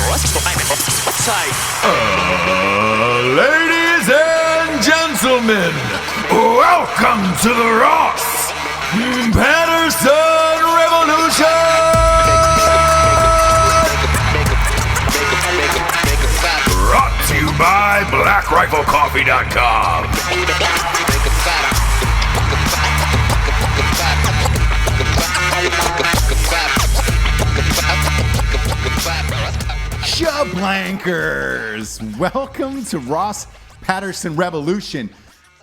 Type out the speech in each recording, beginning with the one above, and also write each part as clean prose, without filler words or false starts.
Ladies and gentlemen, welcome to the Ross Patterson Revolution! Brought to you by BlackRifleCoffee.com. Shablankers, welcome to Ross Patterson Revolution.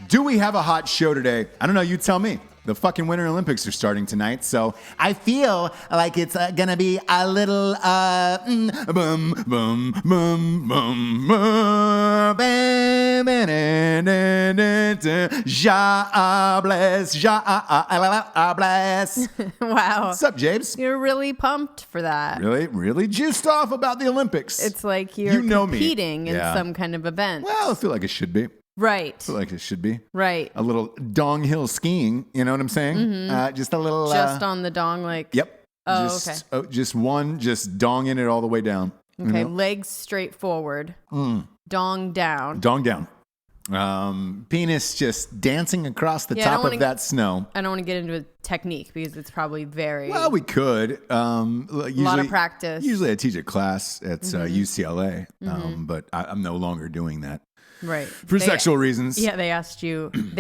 Do we have a hot show today? I don't know, you tell me. The fucking Winter Olympics are starting tonight, so I feel like it's gonna be a little boom, boom, boom, boom, boom, ja bless, ja bless. Wow. What's up, James? You're really pumped for that. Really juiced off about the Olympics. It's like you're competing in some kind of event. Well, I feel like it should be. Right. I feel like it should be. Right. A little dong hill skiing, you know what I'm saying? Mm-hmm. Just a little... Just on the dong, like... Yep. Oh, just, okay. Just donging it all the way down. Okay, you know? Legs straight forward. Dong down. Dong down. Penis just dancing across the top of that snow. I don't want to get into a technique because it's probably very... Well, we could. Usually, a lot of practice. Usually I teach a class at UCLA, but I'm no longer doing that. Right. For sexual reasons. Yeah, they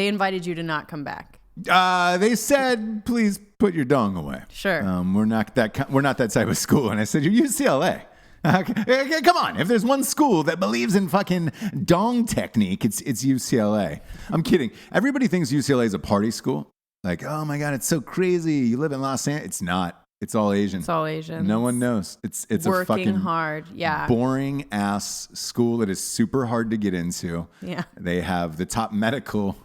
invited you to not come back. They said, please put your dong away. Sure. We're not that type of school. And I said, you're UCLA. Okay, come on. If there's one school that believes in fucking dong technique, it's UCLA. I'm kidding. Everybody thinks UCLA is a party school. Like, oh my God, it's so crazy. You live in Los Angeles. It's not. It's all Asian. It's all Asian. No one knows. It's working a fucking hard. Yeah. boring ass school that is super hard to get into. Yeah. They have the top medical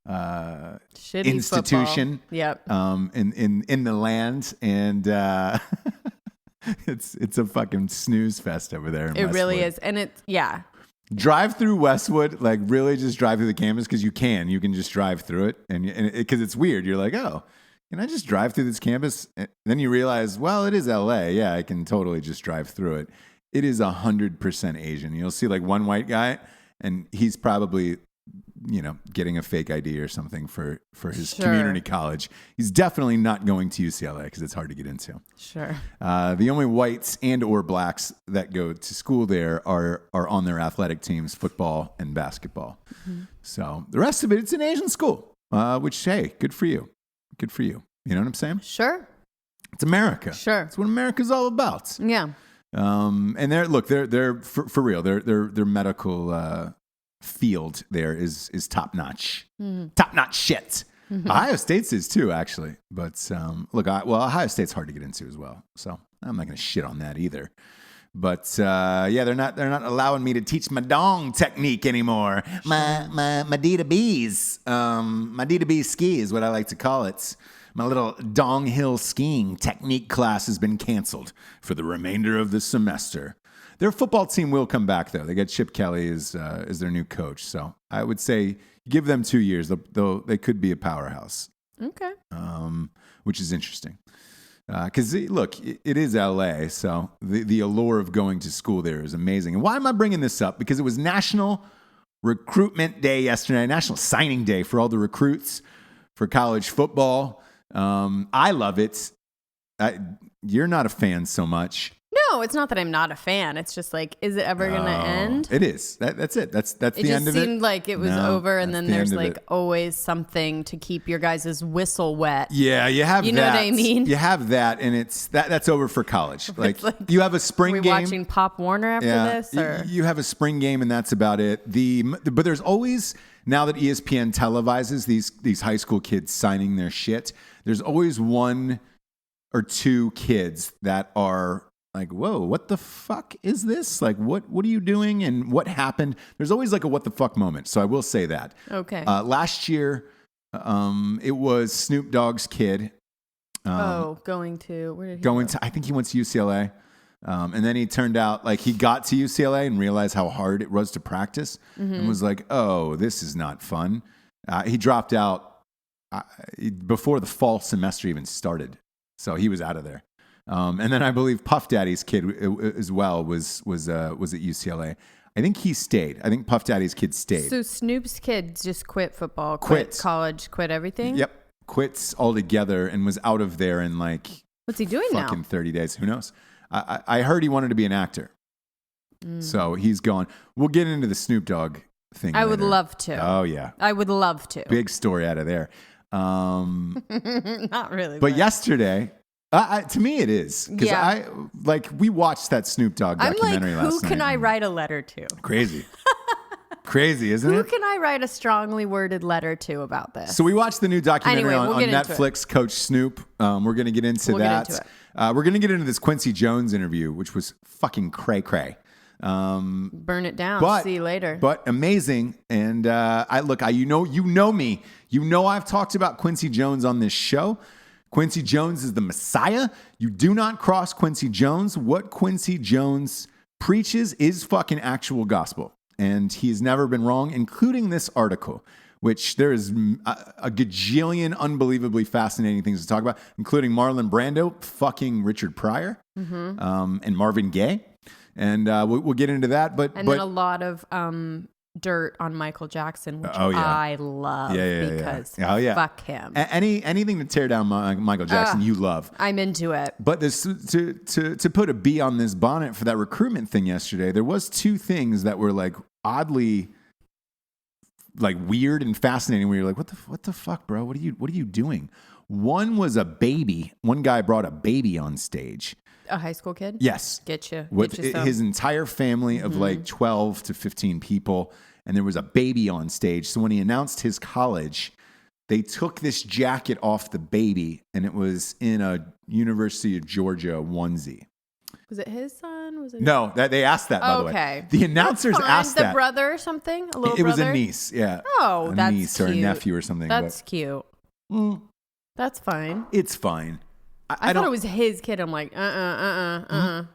Shitty institution. Football. Yep. In the land, and it's a fucking snooze fest over there. It really is, and Drive through Westwood, like really just drive through the campus because you can just drive through it, and because it's weird. You're like, oh, can I just drive through this campus? And then you realize, well, it is LA. Yeah, I can totally just drive through it. It is 100% Asian. You'll see like one white guy, and he's probably, getting a fake ID or something for his community college. He's definitely not going to UCLA because it's hard to get into. Sure. The only whites and or blacks that go to school there are on their athletic teams, football and basketball. Mm-hmm. So the rest of it, it's an Asian school, which, hey, good for you. Good for you. You know what I'm saying? Sure. It's America. Sure. It's what America's all about. Yeah. And they're for real. Their medical field there is top notch. Mm-hmm. Top notch shit. Mm-hmm. Ohio State's is too, actually. But Ohio State's hard to get into as well. So I'm not going to shit on that either. But they're not allowing me to teach my dong technique anymore. My D to B's, my D to B ski is what I like to call it. My little dong hill skiing technique class has been canceled for the remainder of the semester. Their football team will come back though. They got Chip Kelly as their new coach, so I would say give them 2 years. They could be a powerhouse. Okay. Which is interesting. Because, look, it is L.A., so the allure of going to school there is amazing. And why am I bringing this up? Because it was National Recruitment Day yesterday, National Signing Day for all the recruits for college football. I love it. You're not a fan so much. No, it's not that I'm not a fan. It's just like, is it ever going to end? It is. That's it. That's the end of it. It just seemed like it was over, and then there's like always something to keep your guys' whistle wet. Yeah, you have that. You know what I mean? You have that, and that's over for college. Like you have a spring game. Are we watching Pop Warner after this? Or? You have a spring game, and that's about it. But there's always, now that ESPN televises these high school kids signing their shit, there's always one or two kids that are like, whoa, what the fuck is this? Like, what are you doing? And what happened? There's always like a what the fuck moment. So I will say that. Okay. Last year, it was Snoop Dogg's kid. Going to, where did he go? I think he went to UCLA. And then he turned out like he got to UCLA and realized how hard it was to practice and was like, oh, this is not fun. He dropped out before the fall semester even started. So he was out of there. And then I believe Puff Daddy's kid as well was at UCLA. I think he stayed. I think Puff Daddy's kid stayed. So Snoop's kid just quit football, quit college, quit everything? Yep. Quits altogether and was out of there in like... What's he doing now? Fucking 30 days. Who knows? I heard he wanted to be an actor. So he's gone. We'll get into the Snoop Dogg thing I later. would love to. Oh, yeah. I would love to. Big story out of there. Not really. But yesterday... to me, it is. Because we watched that Snoop Dogg documentary last night. Who can I write a letter to? Crazy. Crazy, isn't it? Who can I write a strongly worded letter to about this? So we watched the new documentary on Netflix, Coach Snoop. We're going to get into that. We're going to get into this Quincy Jones interview, which was fucking cray-cray. Burn it down. See you later. But amazing. And you know me. You know I've talked about Quincy Jones on this show. Quincy Jones is the Messiah. You do not cross Quincy Jones. What Quincy Jones preaches is fucking actual gospel. And he's never been wrong, including this article, which there is a gajillion unbelievably fascinating things to talk about, including Marlon Brando, fucking Richard Pryor, and Marvin Gaye. And we'll get into that. But then a lot of dirt on Michael Jackson, which I love because fuck him. Anything to tear down Michael Jackson, you love. I'm into it. But this, to put a B on this bonnet for that recruitment thing yesterday, there was two things that were like oddly like weird and fascinating where you're like, what the fuck, bro? What are you doing? One was a baby. One guy brought a baby on stage. A high school kid? Yes. Get you. With his entire family of like 12 to 15 people. And there was a baby on stage. So when he announced his college, they took this jacket off the baby, and it was in a University of Georgia onesie. Was it his son? No, they asked that, by the way. The announcers asked that. The brother or something? A little brother? It was a niece, yeah. Oh, that's niece cute. or a nephew or something. That's cute. That's fine. It's fine. I thought it was his kid. I'm like, The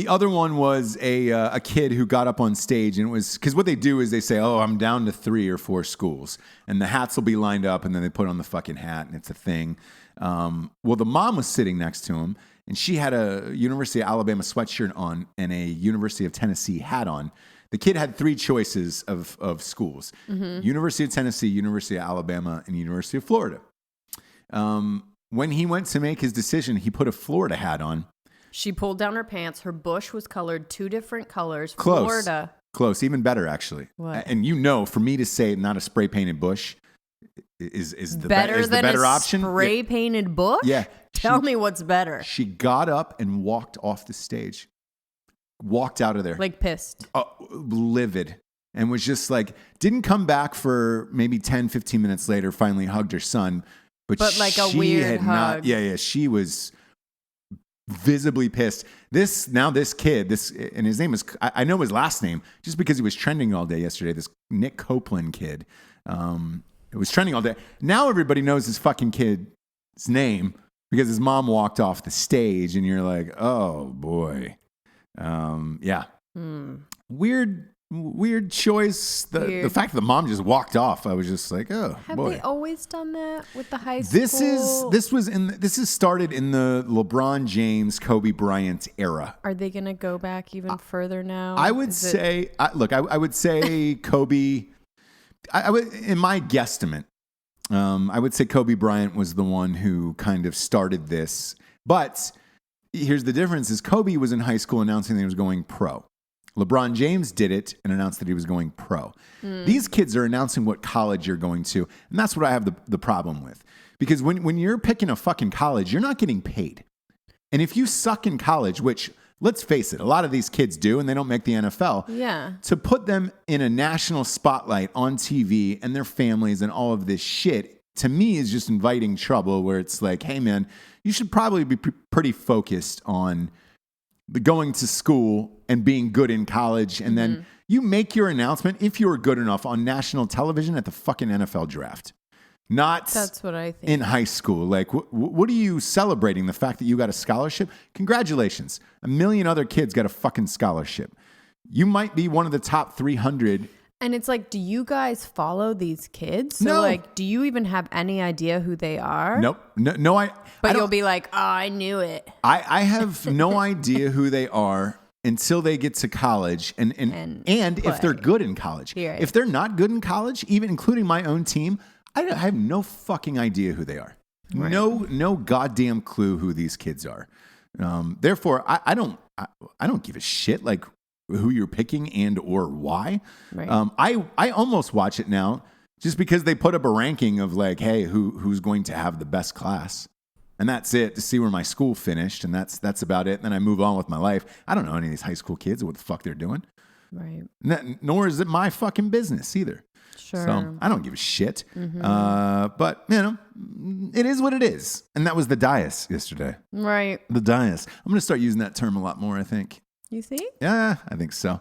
other one was a kid who got up on stage, and it was because what they do is they say, "Oh, I'm down to 3 or 4 schools," and the hats will be lined up, and then they put on the fucking hat, and it's a thing. Well, the mom was sitting next to him, and she had a University of Alabama sweatshirt on and a University of Tennessee hat on. The kid had 3 choices of schools: University of Tennessee, University of Alabama, and University of Florida. When he went to make his decision, he put a Florida hat on. She pulled down her pants. Her bush was colored 2 different colors. Close. Florida. Close. Even better, actually. What? And for me to say not a spray painted bush is the better option. Spray painted bush? Yeah. Tell me what's better. She got up and walked off the stage. Walked out of there. Like pissed. Livid. And was just like, didn't come back for maybe 10, 15 minutes later, finally hugged her son. But like a weird hug. She was visibly pissed. This kid, and his name is, I know his last name just because he was trending all day yesterday. This Nick Copeland kid, it was trending all day. Now everybody knows his fucking kid's name because his mom walked off the stage, and you're like, oh boy, Weird choice. The fact that the mom just walked off, I was just like, oh, Have boy. they always done that with the high school? This is started in the LeBron James, Kobe Bryant era. Are they going to go back even further now? I would say Kobe. In my guesstimate, I would say Kobe Bryant was the one who kind of started this. But here's the difference: is Kobe was in high school announcing that he was going pro. LeBron James did it and announced that he was going pro. These kids are announcing what college you're going to, and that's what I have the problem with. Because when you're picking a fucking college, you're not getting paid. And if you suck in college, which, let's face it, a lot of these kids do, and they don't make the NFL, to put them in a national spotlight on TV and their families and all of this shit, to me, is just inviting trouble where it's like, hey, man, you should probably be pretty focused on going to school and being good in college, and then you make your announcement if you're good enough on national television at the fucking NFL draft. That's what I think. In high school. Like, what are you celebrating? The fact that you got a scholarship? Congratulations. 1 million other kids got a fucking scholarship. You might be one of the top 300 And it's like, do you guys follow these kids? So No. like, do you even have any idea who they are? Nope. No, But you'll be like, oh, I knew it. I have no idea who they are until they get to college and if they're good in college. Right. If they're not good in college, even including my own team, I have no fucking idea who they are. Right. No goddamn clue who these kids are. Therefore, I don't give a shit like who you're picking and or why. Right. I almost watch it now just because they put up a ranking of like, hey, who's going to have the best class. And that's it, to see where my school finished, and that's about it. And then I move on with my life. I don't know any of these high school kids or what the fuck they're doing. Right. Nor is it my fucking business either. Sure. So I don't give a shit. But, it is what it is. And that was the dais yesterday. Right. The dais. I'm going to start using that term a lot more, I think. You think? Yeah, I think so.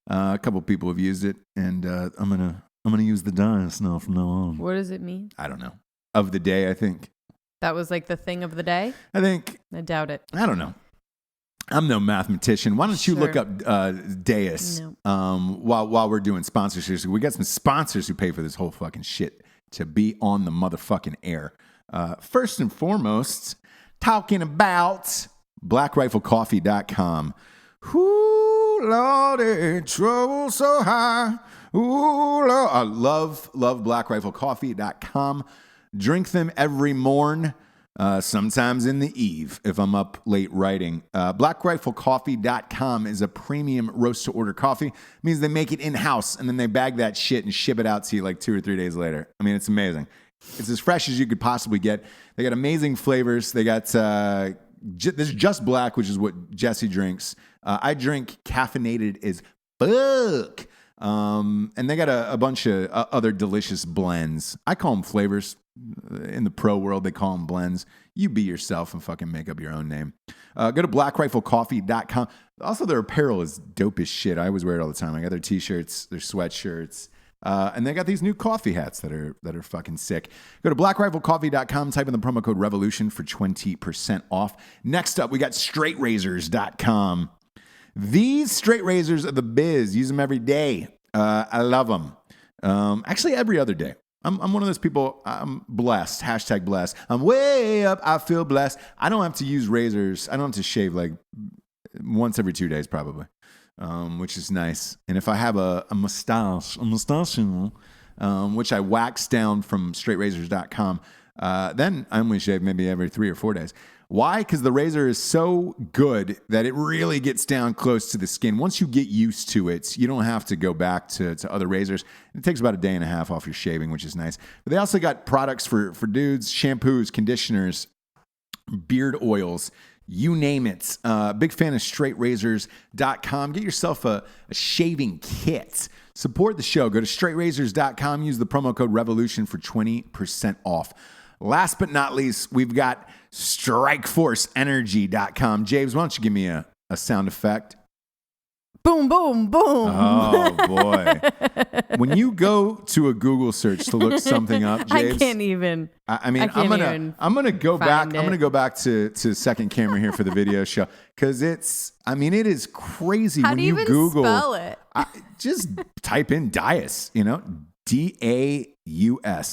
A couple of people have used it, and I'm gonna use the dais now from now on. What does it mean? I don't know. Of the day, I think. That was like the thing of the day? I think. I doubt it. I don't know. I'm no mathematician. Why don't you look up dais while we're doing sponsorships? We got some sponsors who pay for this whole fucking shit to be on the motherfucking air. First and foremost, talking about BlackRifleCoffee.com. Ooh, Lordy, trouble so high. Ooh, Lord. I love BlackRifleCoffee.com. Drink them every morn, sometimes in the eve if I'm up late writing. BlackRifleCoffee.com is a premium roast-to-order coffee. It means they make it in-house, and then they bag that shit and ship it out to you like 2 or 3 days later. I mean, it's amazing. It's as fresh as you could possibly get. They got amazing flavors. They got... This is just black, which is what Jessie drinks. I drink caffeinated as fuck. And they got a bunch of other delicious blends. I call them flavors. In the pro world, they call them blends. You be yourself and fucking make up your own name. Go to blackriflecoffee.com. Also, their apparel is dope as shit. I always wear it all the time. I got their t-shirts, their sweatshirts. And they got these new coffee hats that are fucking sick. Go to blackriflecoffee.com, type in the promo code REVOLUTION for 20% off. Next up, we got straightrazors.com. These straight razors are the biz. Use them every day. I love them. Actually, every other day. I'm one of those people, I'm blessed, hashtag blessed. I'm way up, I feel blessed. I don't have to use razors. I don't have to shave like once every 2 days probably. Which is nice. And if I have a mustache, which I wax down from straightrazors.com, then I only shave maybe every 3 or 4 days. Why? Because the razor is so good that it really gets down close to the skin. Once you get used to it, you don't have to go back to other razors. It takes about a day and a half off your shaving, which is nice. But they also got products for dudes, shampoos, conditioners, beard oils, you name it. Big fan of straightrazors.com. Get yourself a shaving kit. Support the show. Go to straightrazors.com. Use the promo code REVOLUTION for 20% off. Last but not least, we've got strikeforceenergy.com. James, why don't you give me a sound effect? Boom, boom, boom. Oh, boy. When you go to a Google search to look something up, James, I can't even. I'm gonna go back. I'm gonna go back to second camera here for the video show because it is crazy. How when do you even Google, spell it? Just type in Dais, DAUS,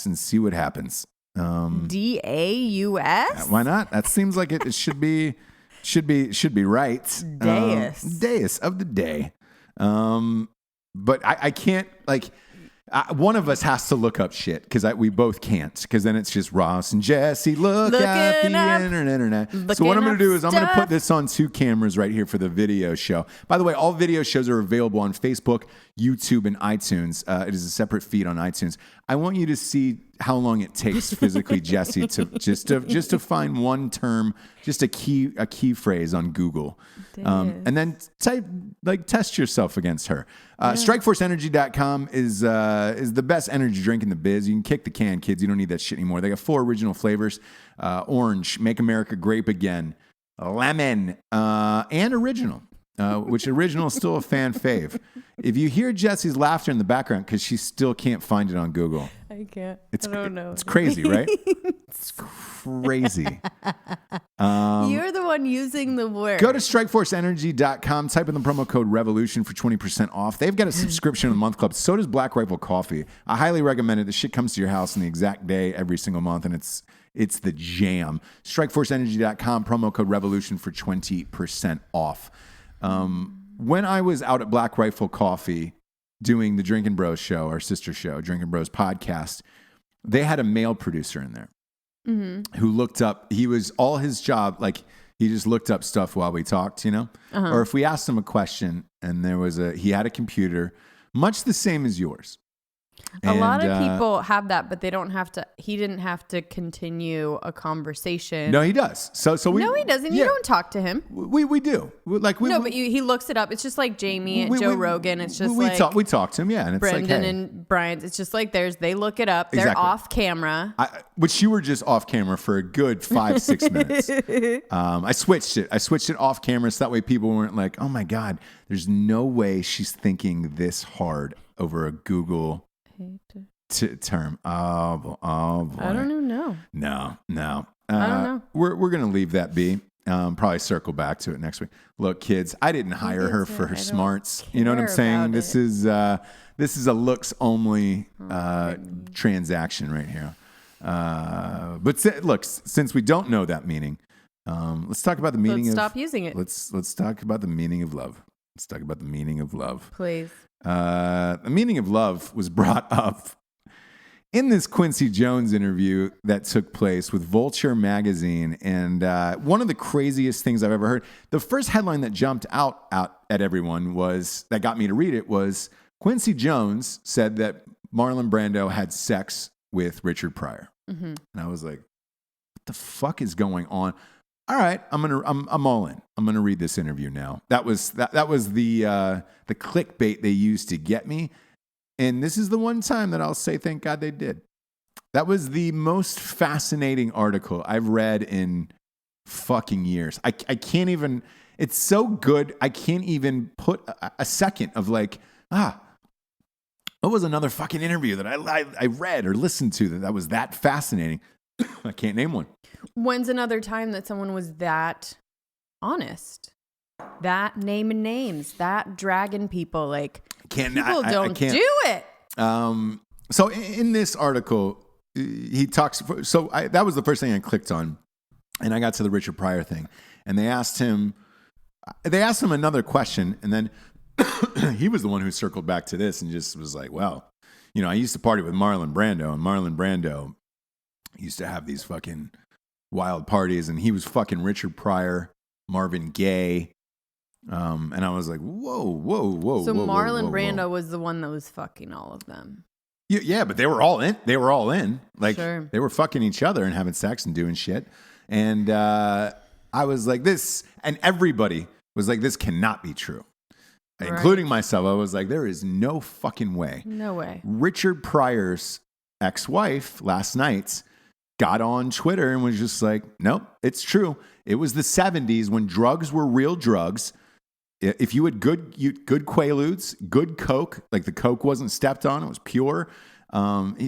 and see what happens. DAUS? Why not? That seems like it should be right. Dais of the day. But I can't one of us has to look up shit because we both can't because then it's just Ross and Jessie look at the internet. So what I'm going to do is I'm going to put this on 2 cameras right here for the video show. By the way, all video shows are available on Facebook, YouTube, and iTunes. It is a separate feed on iTunes. I want you to see how long it takes physically, Jessie, to just to find one term, just a key phrase on Google, and then test yourself against her. StrikeForceEnergy.com is the best energy drink in the biz. You can kick the can, kids. You don't need that shit anymore. They got 4 original flavors: orange, Make America Grape Again, lemon, and original. Which original is still a fan fave. If you hear Jessie's laughter in the background, because she still can't find it on Google. I can't. I don't know. It's crazy, right? It's crazy. You're the everyone using the word. Go to strikeforceenergy.com, type in the promo code REVOLUTION for 20% off. They've got a subscription to the month club. So does Black Rifle Coffee. I highly recommend it. The shit comes to your house in the exact day every single month, and it's the jam. Strikeforceenergy.com, promo code REVOLUTION for 20% off. When I was out at Black Rifle Coffee doing the Drinkin' Bros show, our sister show, Drinkin' Bros podcast, they had a male producer in there who looked up. He was all his job, like he just looked up stuff while we talked, or if we asked him a question and he had a computer, much the same as yours. A lot of people have that, but they don't have to. He didn't have to continue a conversation. No, he does. So we. No, he doesn't. You don't talk to him. We do. He looks it up. It's just like Jamie and Joe Rogan. It's just we talk to him. Yeah, and it's Brendan like, hey. and Brian. It's just like they look it up. They're off camera. Which you were just off camera for a good 5-6 minutes. I switched it off camera so that way people weren't like, oh my God, there's no way she's thinking this hard over a Google term. Oh boy. I don't even know. No. I don't know. We're gonna leave that be. Probably circle back to it next week. Look, kids, I didn't hire her for her smarts. You know what I'm saying? This is a looks only transaction right here. But look, since we don't know that meaning, let's talk about the meaning. Stop using it. Let's talk about the meaning of love. Let's talk about the meaning of love. Please. The meaning of love was brought up in this Quincy Jones interview that took place with Vulture magazine. And one of the craziest things I've ever heard, the first headline that jumped out at everyone that got me to read it was Quincy Jones said that Marlon Brando had sex with Richard Pryor. And I was like, what the fuck is going on? All right, I'm all in. I'm gonna read this interview now. That was the clickbait they used to get me, and this is the one time that I'll say thank God they did. That was the most fascinating article I've read in fucking years. I can't even. It's so good. I can't even put a second of like what was another fucking interview that I read or listened to that was that fascinating. I can't name one. When's another time that someone was that honest? That naming names, that dragging people, like people don't do it. So in this article, he talks. That was the first thing I clicked on, and I got to the Richard Pryor thing, and they asked him another question, and then he was the one who circled back to this and just was like, well, I used to party with Marlon Brando, and Marlon Brando used to have these fucking wild parties, and he was fucking Richard Pryor, Marvin Gaye, and I was like, whoa. So Marlon Brando was the one that was fucking all of them. Yeah, but they were all in. Like, sure. They were fucking each other and having sex and doing shit. And I was like, this, and everybody was like, this cannot be true. Right. Including myself. I was like, there is no fucking way. No way. Richard Pryor's ex-wife last night got on Twitter and was just like, nope, it's true. It was the 70s when drugs were real drugs. If you had good Quaaludes, good Coke, like the Coke wasn't stepped on, it was pure.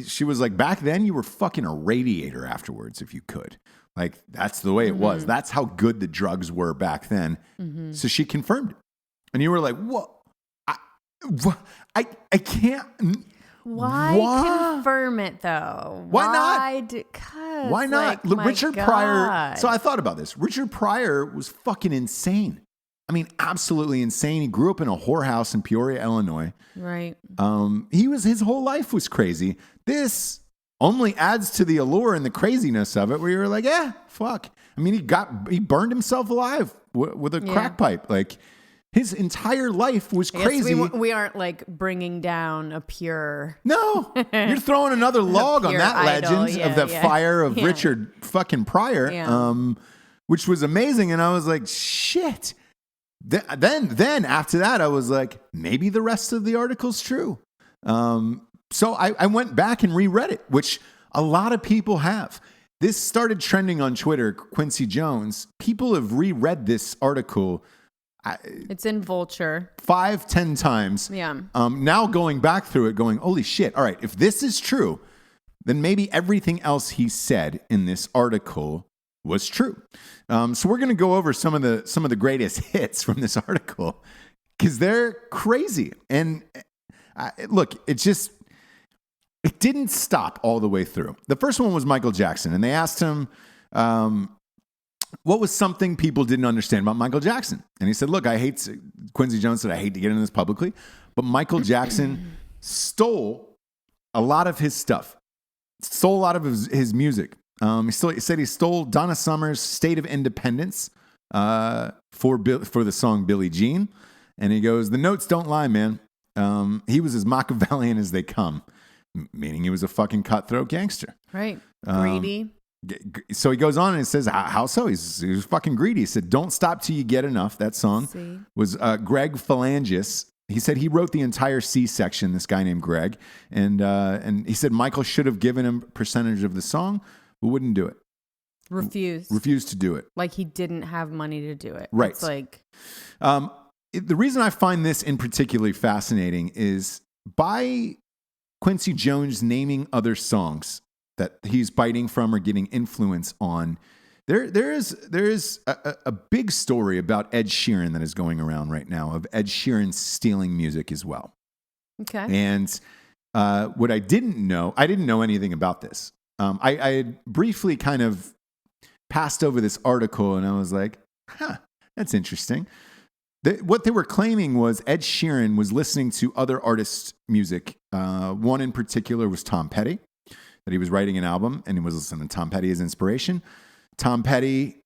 She was like, back then you were fucking a radiator afterwards if you could. Like, that's the way it was. That's how good the drugs were back then. So she confirmed it. And you were like, what? I can't. Why confirm it though? Why not? Why not? Like, Richard Pryor. So I thought about this. Richard Pryor was fucking insane. I mean, absolutely insane. He grew up in a whorehouse in Peoria, Illinois. Right. His whole life was crazy. This only adds to the allure and the craziness of it, where you're like, yeah, fuck. I mean, he burned himself alive with a crack pipe. Like, his entire life was crazy. We aren't like bringing down a pure. No, you're throwing another log on that legend of the fire of Richard fucking Pryor, which was amazing. And I was like, shit. Then after that, I was like, maybe the rest of the article's true. So I went back and reread it, which a lot of people have. This started trending on Twitter, Quincy Jones. People have reread this article. It's in Vulture 5-10 times. Yeah. Now going back through it, going, holy shit. All right. If this is true, then maybe everything else he said in this article was true. So we're going to go over some of the greatest hits from this article because they're crazy. And look, it didn't stop all the way through. The first one was Michael Jackson, and they asked him what was something people didn't understand about Michael Jackson. And he said, look, Quincy Jones said, I hate to get into this publicly, but Michael Jackson stole a lot of his stuff, stole a lot of his music. He said he stole Donna Summer's State of Independence for the song Billie Jean. And he goes, the notes don't lie, man. He was as Machiavellian as they come, meaning he was a fucking cutthroat gangster. Right. Greedy. So he goes on and says, how so? He was fucking greedy. He said, don't stop till you get enough. That song was Greg Phalanges. He said he wrote the entire C section, this guy named Greg. And he said Michael should have given him a percentage of the song, but wouldn't do it. Refused to do it. Like he didn't have money to do it. Right. It's like... the reason I find this in particularly fascinating is by Quincy Jones naming other songs that he's biting from or getting influence on. There is a big story about Ed Sheeran that is going around right now of Ed Sheeran stealing music as well. Okay. And what I didn't know anything about this. I had briefly kind of passed over this article and I was like, that's interesting. What they were claiming was Ed Sheeran was listening to other artists' music. One in particular was Tom Petty, that he was writing an album and he was listening to Tom Petty as inspiration. Tom Petty,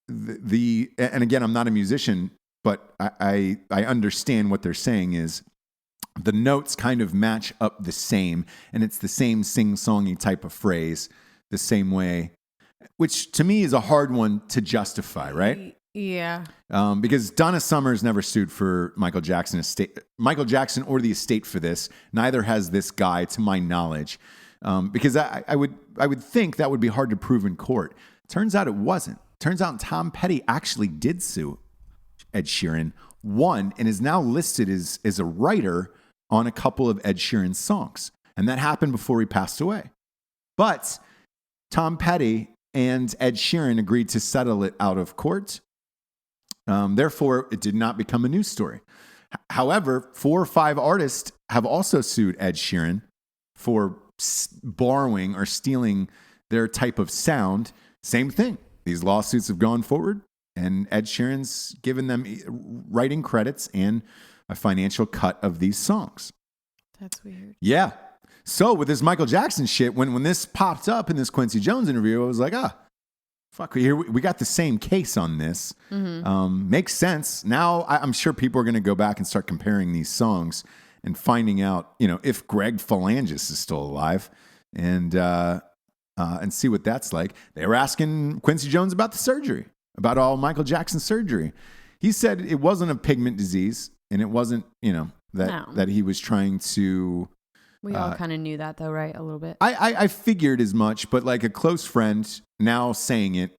and again, I'm not a musician, but I understand what they're saying is the notes kind of match up the same, and it's the same sing-songy type of phrase, the same way, which to me is a hard one to justify, right? Yeah. Because Donna Summer's never sued for Michael Jackson or the estate for this. Neither has this guy, to my knowledge. Because I would think that would be hard to prove in court. Turns out it wasn't. Turns out Tom Petty actually did sue Ed Sheeran, won, and is now listed as a writer on a couple of Ed Sheeran's songs. And that happened before he passed away. But Tom Petty and Ed Sheeran agreed to settle it out of court. Therefore, it did not become a news story. However, 4 or 5 artists have also sued Ed Sheeran for borrowing or stealing their type of sound. Same thing. These lawsuits have gone forward, and Ed Sheeran's given them writing credits and a financial cut of these songs. That's weird. Yeah. So with this Michael Jackson shit, when this popped up in this Quincy Jones interview, I was like, fuck, we got the same case on this. Mm-hmm. Makes sense. Now I'm sure people are going to go back and start comparing these songs and finding out, if Greg Phalanges is still alive and see what that's like. They were asking Quincy Jones about the surgery, about all Michael Jackson's surgery. He said it wasn't a pigment disease and it wasn't, that he was trying to... We all kind of knew that though, right? A little bit. I figured as much, but like a close friend now saying it,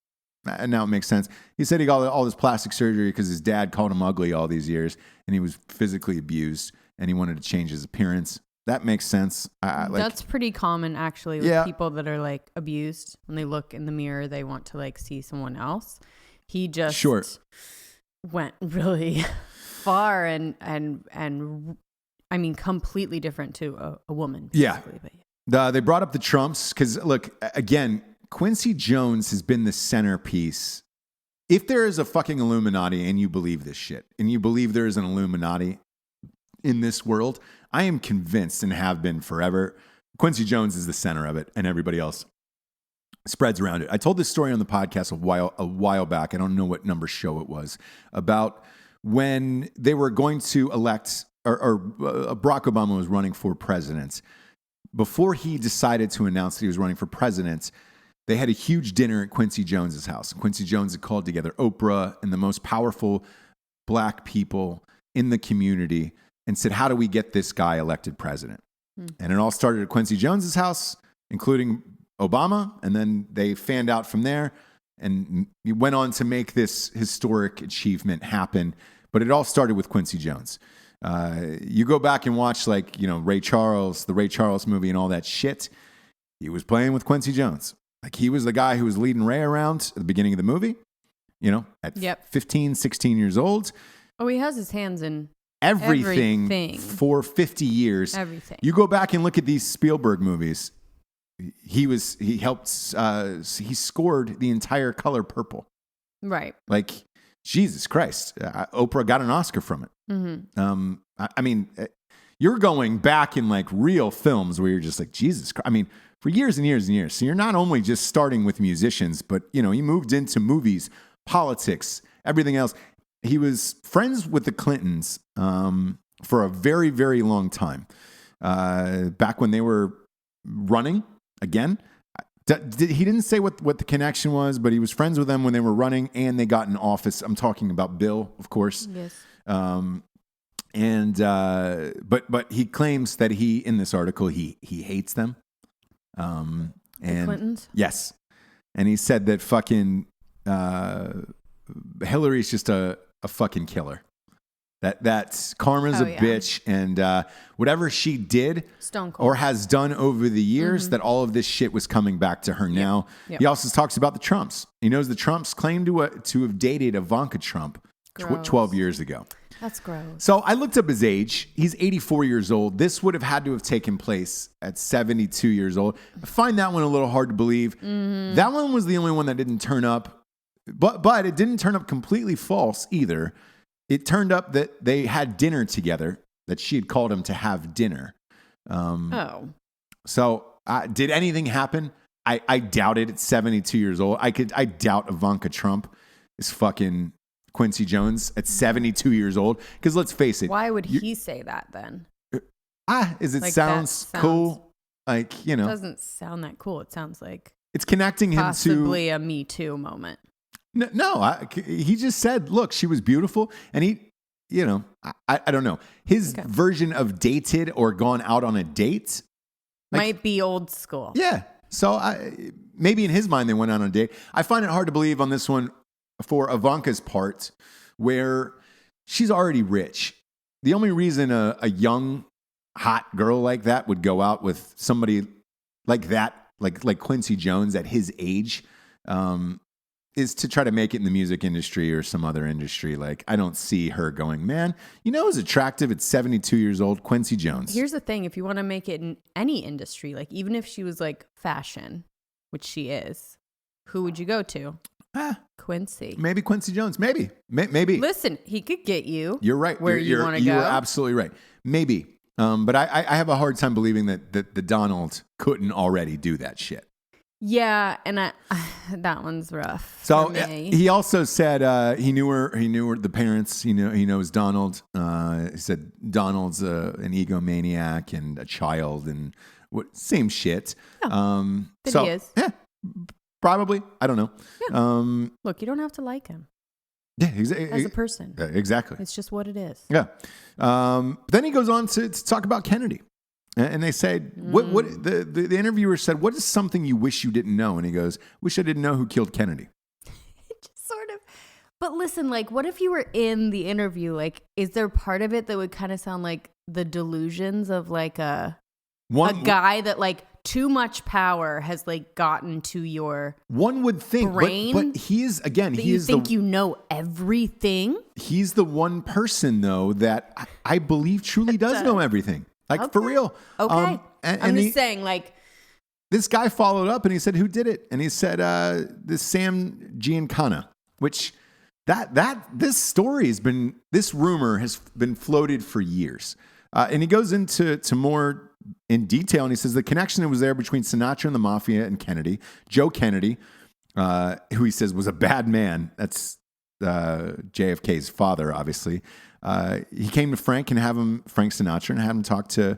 now it makes sense. He said he got all this plastic surgery because his dad called him ugly all these years and he was physically abused and he wanted to change his appearance. That makes sense. That's pretty common actually with people that are like abused. When they look in the mirror, they want to like see someone else. He just went really far and I mean, completely different to a woman. Yeah. They brought up the Trumps because, look, again, Quincy Jones has been the centerpiece. If there is a fucking Illuminati and you believe this shit, and you believe there is an Illuminati in this world, I am convinced and have been forever, Quincy Jones is the center of it and everybody else spreads around it. I told this story on the podcast a while back. I don't know what number show it was, about when they were going to elect... Or Barack Obama was running for president. Before he decided to announce that he was running for president, they had a huge dinner at Quincy Jones's house. Quincy Jones had called together Oprah and the most powerful black people in the community and said, how do we get this guy elected president? And it all started at Quincy Jones's house, including Obama. And then they fanned out from there and he went on to make this historic achievement happen. But it all started with Quincy Jones. You go back and watch Ray Charles, the Ray Charles movie and all that shit. He was playing with Quincy Jones. Like he was the guy who was leading Ray around at the beginning of the movie, at 15, 16 years old. Oh, he has his hands in everything for 50 years. Everything. You go back and look at these Spielberg movies. He scored the entire Color Purple. Right. Like, Jesus Christ. Oprah got an Oscar from it. Mm-hmm. I mean, you're going back in like real films where you're just like, Jesus Christ. I mean, for years and years and years. So you're not only just starting with musicians, but, he moved into movies, politics, everything else. He was friends with the Clintons for a very, very long time. Back when they were running again. He didn't say what the connection was, but he was friends with them when they were running and they got in office. I'm talking about Bill, of course. Yes. But he claims that in this article, he hates them. The Clintons? Yes. And he said that fucking Hillary's just a fucking killer. That's karma's bitch, and whatever she did or has done over the years, that all of this shit was coming back to her now. Yep. He also talks about the Trumps. He knows the Trumps claimed to have dated Ivanka Trump 12 years ago. That's gross. So I looked up his age. He's 84 years old. This would have had to have taken place at 72 years old. I find that one a little hard to believe. Mm-hmm. That one was the only one that didn't turn up, but it didn't turn up completely false either. It turned up that they had dinner together, that she had called him to have dinner. So did anything happen? I doubt it at 72 years old. I doubt Ivanka Trump is fucking Quincy Jones at 72 years old. Because let's face it. Why would he say that then? Sounds cool. Like, It doesn't sound that cool. It sounds like it's connecting him to possibly a Me Too moment. No, he just said, look, she was beautiful. And he, I don't know. His version of dated or gone out on a date might be old school. Yeah. So maybe in his mind, they went out on a date. I find it hard to believe on this one for Ivanka's part where she's already rich. The only reason a young, hot girl like that would go out with somebody like that, like Quincy Jones at his age, is to try to make it in the music industry or some other industry. Like, I don't see her going, man, who's attractive at 72 years old? Quincy Jones. Here's the thing. If you want to make it in any industry, like even if she was like fashion, which she is, who would you go to? Quincy. Maybe Quincy Jones. Maybe. Listen, he could get you. You're right. Where you want to go. You're absolutely right. Maybe. But I have a hard time believing that the Donald couldn't already do that shit. Yeah, and that one's rough. So he also said he knew her, the parents. He knows Donald. He said Donald's an egomaniac and a child, and same shit. Yeah, he is. Yeah, probably. I don't know. Yeah. Look, you don't have to like him. Yeah, as a person. Exactly. It's just what it is. Yeah. Then he goes on to talk about Kennedy. And they said, what the interviewer said, what is something you wish you didn't know? And he goes, wish I didn't know who killed Kennedy. Just sort of. But listen, like, what if you were in the interview? Like, is there part of it that would kind of sound like the delusions of like a guy that like too much power has like gotten to your one would think brain, but he is again that you think you know everything. He's the one person though that I believe truly does know everything. Like, for real. Okay. I'm just saying, like, this guy followed up and he said, who did it? And he said, this Sam Giancana, which this rumor has been floated for years. And he goes into more in detail, and he says the connection that was there between Sinatra and the mafia and Kennedy, Joe Kennedy, who he says was a bad man. That's JFK's father, obviously. He came to Frank Sinatra, and had him talk to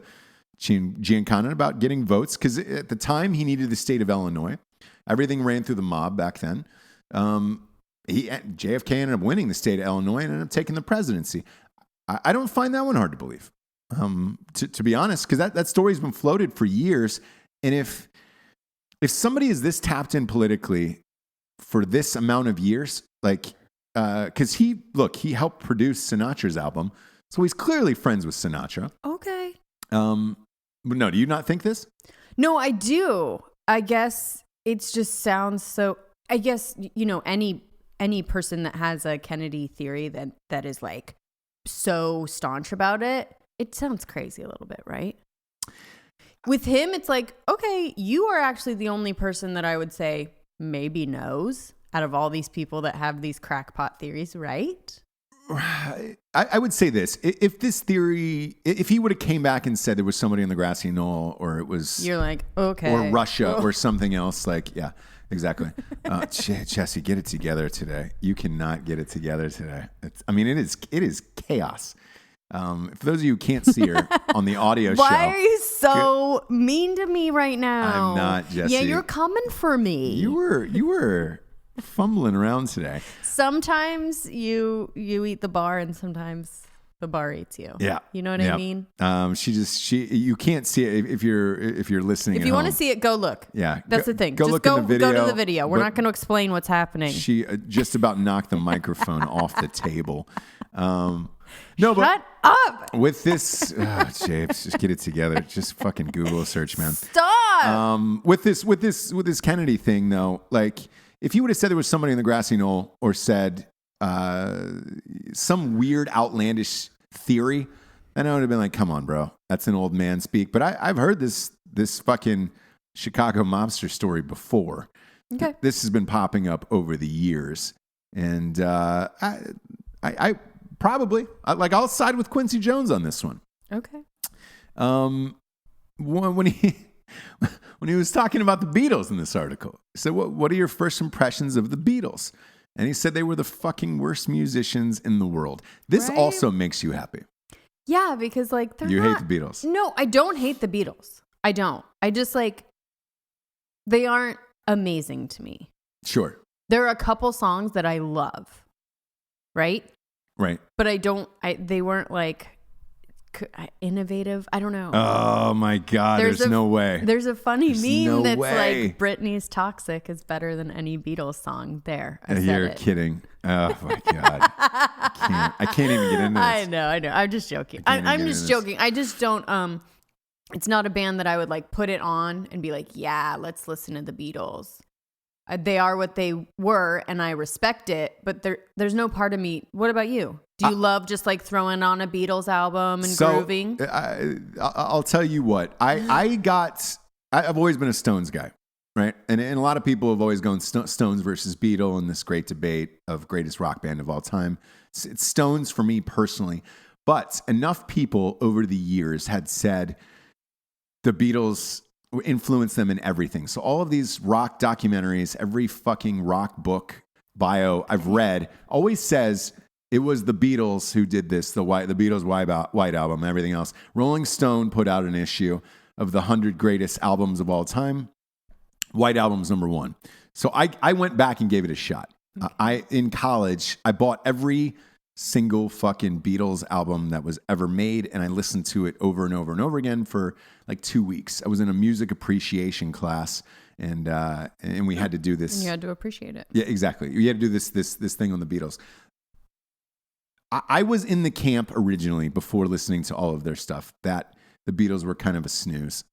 Giancana about getting votes, because at the time he needed the state of Illinois. Everything ran through the mob back then. JFK ended up winning the state of Illinois and ended up taking the presidency. I don't find that one hard to believe, to be honest, because that story's been floated for years. And if somebody is this tapped in politically for this amount of years, like, because he helped produce Sinatra's album, so he's clearly friends with Sinatra. Okay. But no, do you not think this? No, I do. I guess it just sounds so, I guess, any person that has a Kennedy theory that is like so staunch about it, it sounds crazy a little bit, right? With him, it's like, okay, you are actually the only person that I would say maybe knows out of all these people that have these crackpot theories, right? I would say this. If this theory, if he would have came back and said there was somebody on the grassy knoll, or it was... You're like, okay. Or Russia or something else, like, yeah, exactly. Jessie, get it together today. You cannot get it together today. It is chaos. For those of you who can't see her on the audio show. Why are you so mean to me right now? I'm not, Jessie. Yeah, you're coming for me. You were fumbling around today. Sometimes you eat the bar, and sometimes the bar eats you. Yeah, you know what I mean. You can't see it if you're listening. If you want to see it, go look. Yeah, that's the thing. Go Just look go in the video. Go to the video. We're not going to explain what's happening. She just about knocked the microphone off the table. Shut up. With this, Japes, just get it together. Just fucking Google search, man. Stop. With this Kennedy thing, though, like, if you would have said there was somebody in the grassy knoll, or said some weird, outlandish theory, then I would have been like, come on, bro. That's an old man speak. But I've heard this fucking Chicago mobster story before. Okay. This has been popping up over the years. And I probably, I'll side with Quincy Jones on this one. Okay. When he was talking about the Beatles in this article, he said, what are your first impressions of the Beatles? And he said they were the fucking worst musicians in the world. This also makes you happy. Yeah, because like you hate the Beatles. No, I don't hate the Beatles. I don't. I just like, they aren't amazing to me. Sure. There are a couple songs that I love. Right? Right. But they weren't like innovative. I don't know. Oh my God. There's no way. There's a funny meme that's like, Britney's Toxic is better than any Beatles song there. You're kidding. Oh my God. I can't even get into this. I know. I'm just joking. I'm just joking. I just don't, it's not a band that I would like put it on and be like, yeah, let's listen to the Beatles. They are what they were, and I respect it, but there's no part of me. What about you? Do you love just like throwing on a Beatles album and grooving? I'll tell you what. I've always been a Stones guy, right? And a lot of people have always gone Stones versus Beatles in this great debate of greatest rock band of all time. It's Stones for me personally, but enough people over the years had said the Beatles influence them in everything. So all of these rock documentaries, every fucking rock book bio I've read always says it was the Beatles who did this, the Beatles White Album, everything else. Rolling Stone put out an issue of the 100 greatest albums of all time. White Album's number 1. So I went back and gave it a shot. Okay. In college, I bought every single fucking Beatles album that was ever made, and I listened to it over and over and over again for like 2 weeks. I was in a music appreciation class, and we had to do this. And you had to appreciate it. Yeah, exactly. You had to do this thing on the Beatles. I was in the camp originally before listening to all of their stuff that the Beatles were kind of a snooze,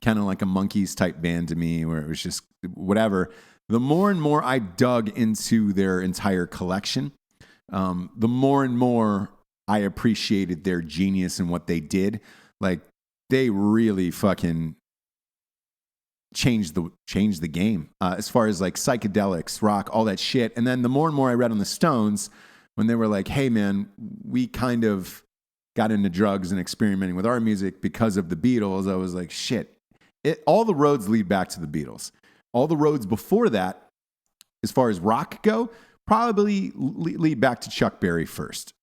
kind of like a Monkees type band to me, where it was just whatever. The more and more I dug into their entire collection, the more and more I appreciated their genius and what they did. Like, they really fucking changed the game as far as like psychedelics, rock, all that shit. And then the more and more I read on the Stones, when they were like, hey man, we kind of got into drugs and experimenting with our music because of the Beatles, I was like, shit. All the roads lead back to the Beatles. All the roads before that, as far as rock go, probably lead back to Chuck Berry first.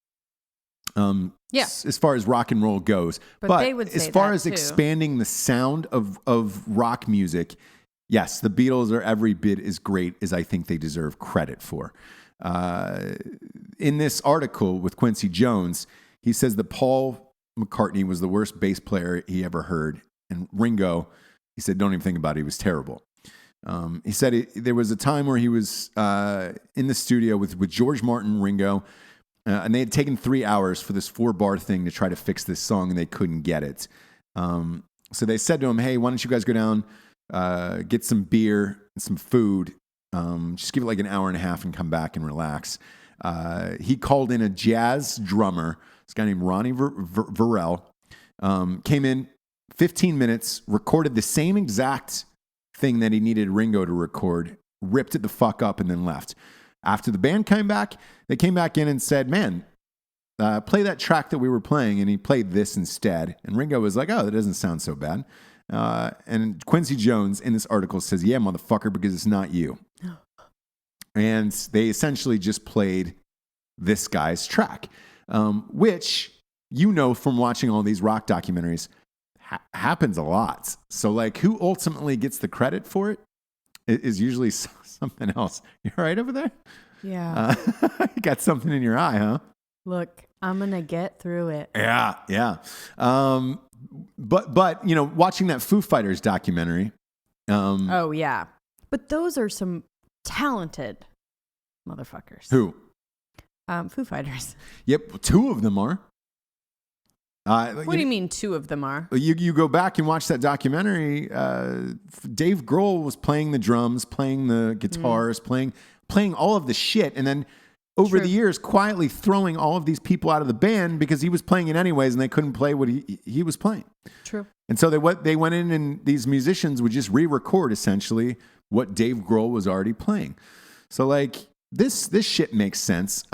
As far as rock and roll goes. But they would say as far that as too. Expanding the sound of rock music, yes, the Beatles are every bit as great as I think they deserve credit for. In this article with Quincy Jones, he says that Paul McCartney was the worst bass player he ever heard. And Ringo, he said, don't even think about it, he was terrible. He said there was a time where he was in the studio with George Martin, Ringo, and they had taken 3 hours for this 4-bar thing to try to fix this song, and they couldn't get it. So they said to him, hey, why don't you guys go down get some beer and some food. Just give it like an hour and a half and come back and relax. He called in a jazz drummer, this guy named Ronnie Verrell, came in 15 minutes, recorded the same exact thing that he needed Ringo to record, ripped it the fuck up, and then left. After the band came back, they came back in and said, man, play that track that we were playing, and he played this instead. And Ringo was like, oh, that doesn't sound so bad. And Quincy Jones in this article says, yeah, motherfucker, because it's not you. And they essentially just played this guy's track, which, you know, from watching all these rock documentaries, happens a lot. So, like, who ultimately gets the credit for it is usually something else. You all right over there? Yeah. You got something in your eye, huh? Look, I'm going to get through it. Yeah. But you know, watching that Foo Fighters documentary. Oh, yeah. But those are some talented motherfuckers. Who? Foo Fighters. Yep, two of them are. What do you mean two of them are? You go back and watch that documentary. Dave Grohl was playing the drums, playing the guitars, playing all of the shit, and then over the years, quietly throwing all of these people out of the band because he was playing it anyways, and they couldn't play what he was playing. True. And so they went in, and these musicians would just re-record essentially what Dave Grohl was already playing. So like this shit makes sense.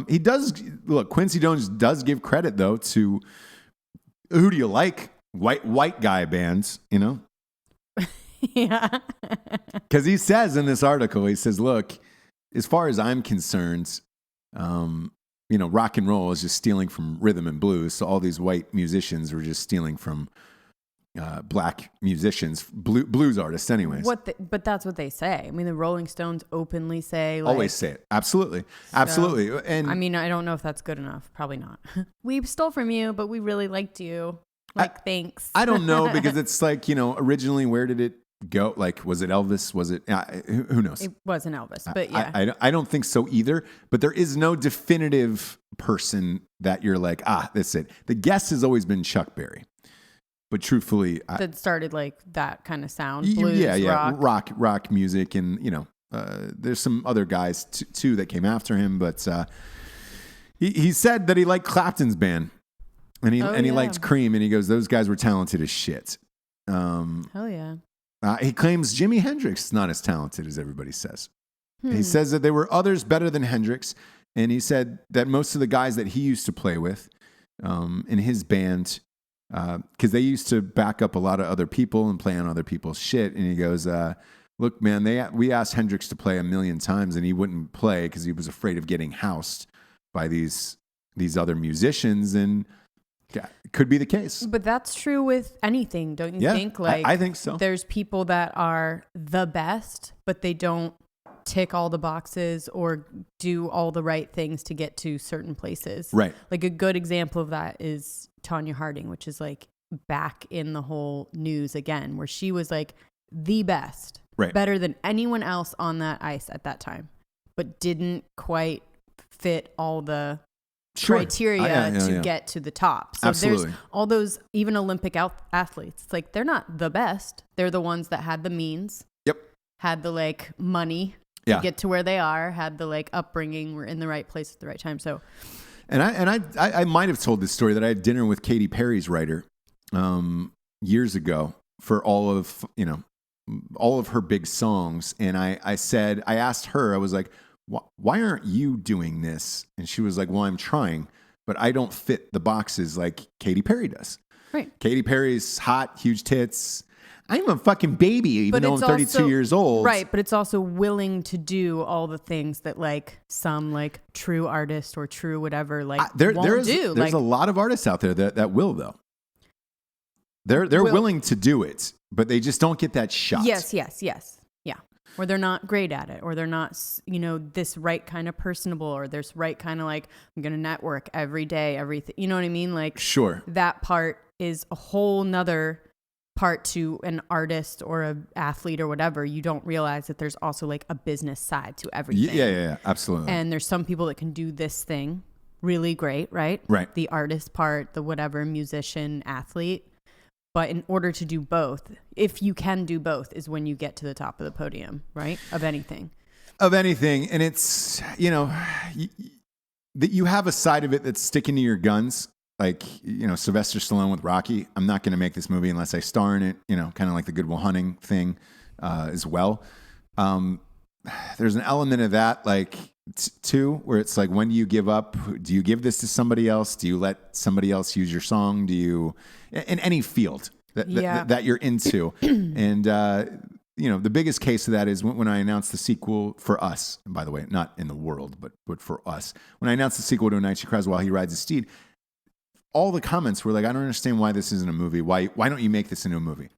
He does look. Quincy Jones does give credit though to who do you like? White guy bands, you know? Yeah. Because he says in this article, he says, look, as far as I'm concerned, you know, rock and roll is just stealing from rhythm and blues. So all these white musicians were just stealing from black musicians, blues artists anyways. But that's what they say. I mean, the Rolling Stones openly say. Like, always say it. Absolutely. Absolutely. So, and I mean, I don't know if that's good enough. Probably not. We stole from you, but we really liked you. Thanks. I don't know, because it's like, you know, originally, where did it go? Like, was it Elvis? Was it, who knows? It wasn't Elvis, but yeah. I don't think so either, but there is no definitive person that you're like, that's it. The guess has always been Chuck Berry. But truthfully, that started like that kind of sound, blues, rock music, and you know, there's some other guys too that came after him. But he said that he liked Clapton's band, and he liked Cream, and he goes, those guys were talented as shit. Hell yeah. He claims Jimi Hendrix is not as talented as everybody says. He says that there were others better than Hendrix, and he said that most of the guys that he used to play with in his band. Because they used to back up a lot of other people and play on other people's shit. And he goes, look, man, we asked Hendrix to play 1,000,000 times and he wouldn't play because he was afraid of getting housed by these other musicians. And it could be the case. But that's true with anything, don't you think? Like, I think so. There's people that are the best, but they don't tick all the boxes or do all the right things to get to certain places. Right. Like a good example of that is Tanya Harding, which is like back in the whole news again, where she was like the best, better than anyone else on that ice at that time, but didn't quite fit all the criteria to get to the top. So there's all those, even Olympic athletes, it's like they're not the best. They're the ones that had the means, had the like money to get to where they are, had the like upbringing, were in the right place at the right time. So, and I might have told this story that I had dinner with Katy Perry's writer years ago for all of her big songs, and I asked her, I was like, why aren't you doing this? And she was like, well, I'm trying, but I don't fit the boxes like Katy Perry does. Right. Katy Perry's hot, huge tits. I'm a fucking baby, even though I'm 32 years old. Right, but it's also willing to do all the things that like some like true artist or true whatever like won't do. There's a lot of artists out there that will though. They're willing to do it, but they just don't get that shot. Yes. Yeah. Or they're not great at it, or they're not, this right kind of personable, or there's right kind of like, I'm going to network every day, everything. You know what I mean? Like, sure. That part is a whole nother part to an artist or an athlete or whatever. You don't realize that there's also like a business side to everything. Yeah, absolutely. And there's some people that can do this thing really great, right? Right. The artist part, the whatever, musician, athlete. But in order to do both, if you can do both, is when you get to the top of the podium, right? Of anything. And it's, that you have a side of it that's sticking to your guns. Like, Sylvester Stallone with Rocky. I'm not going to make this movie unless I star in it, kind of like the Good Will Hunting thing as well. There's an element of that, like, too, where it's like, when do you give up? Do you give this to somebody else? Do you let somebody else use your song? Do you, in any field that you're into? And, the biggest case of that is when I announced the sequel for us, and by the way, not in the world, but for us, when I announced the sequel to A Night She Cries While He Rides His Steed, all the comments were like, I don't understand why this isn't a movie. Why don't you make this into a movie?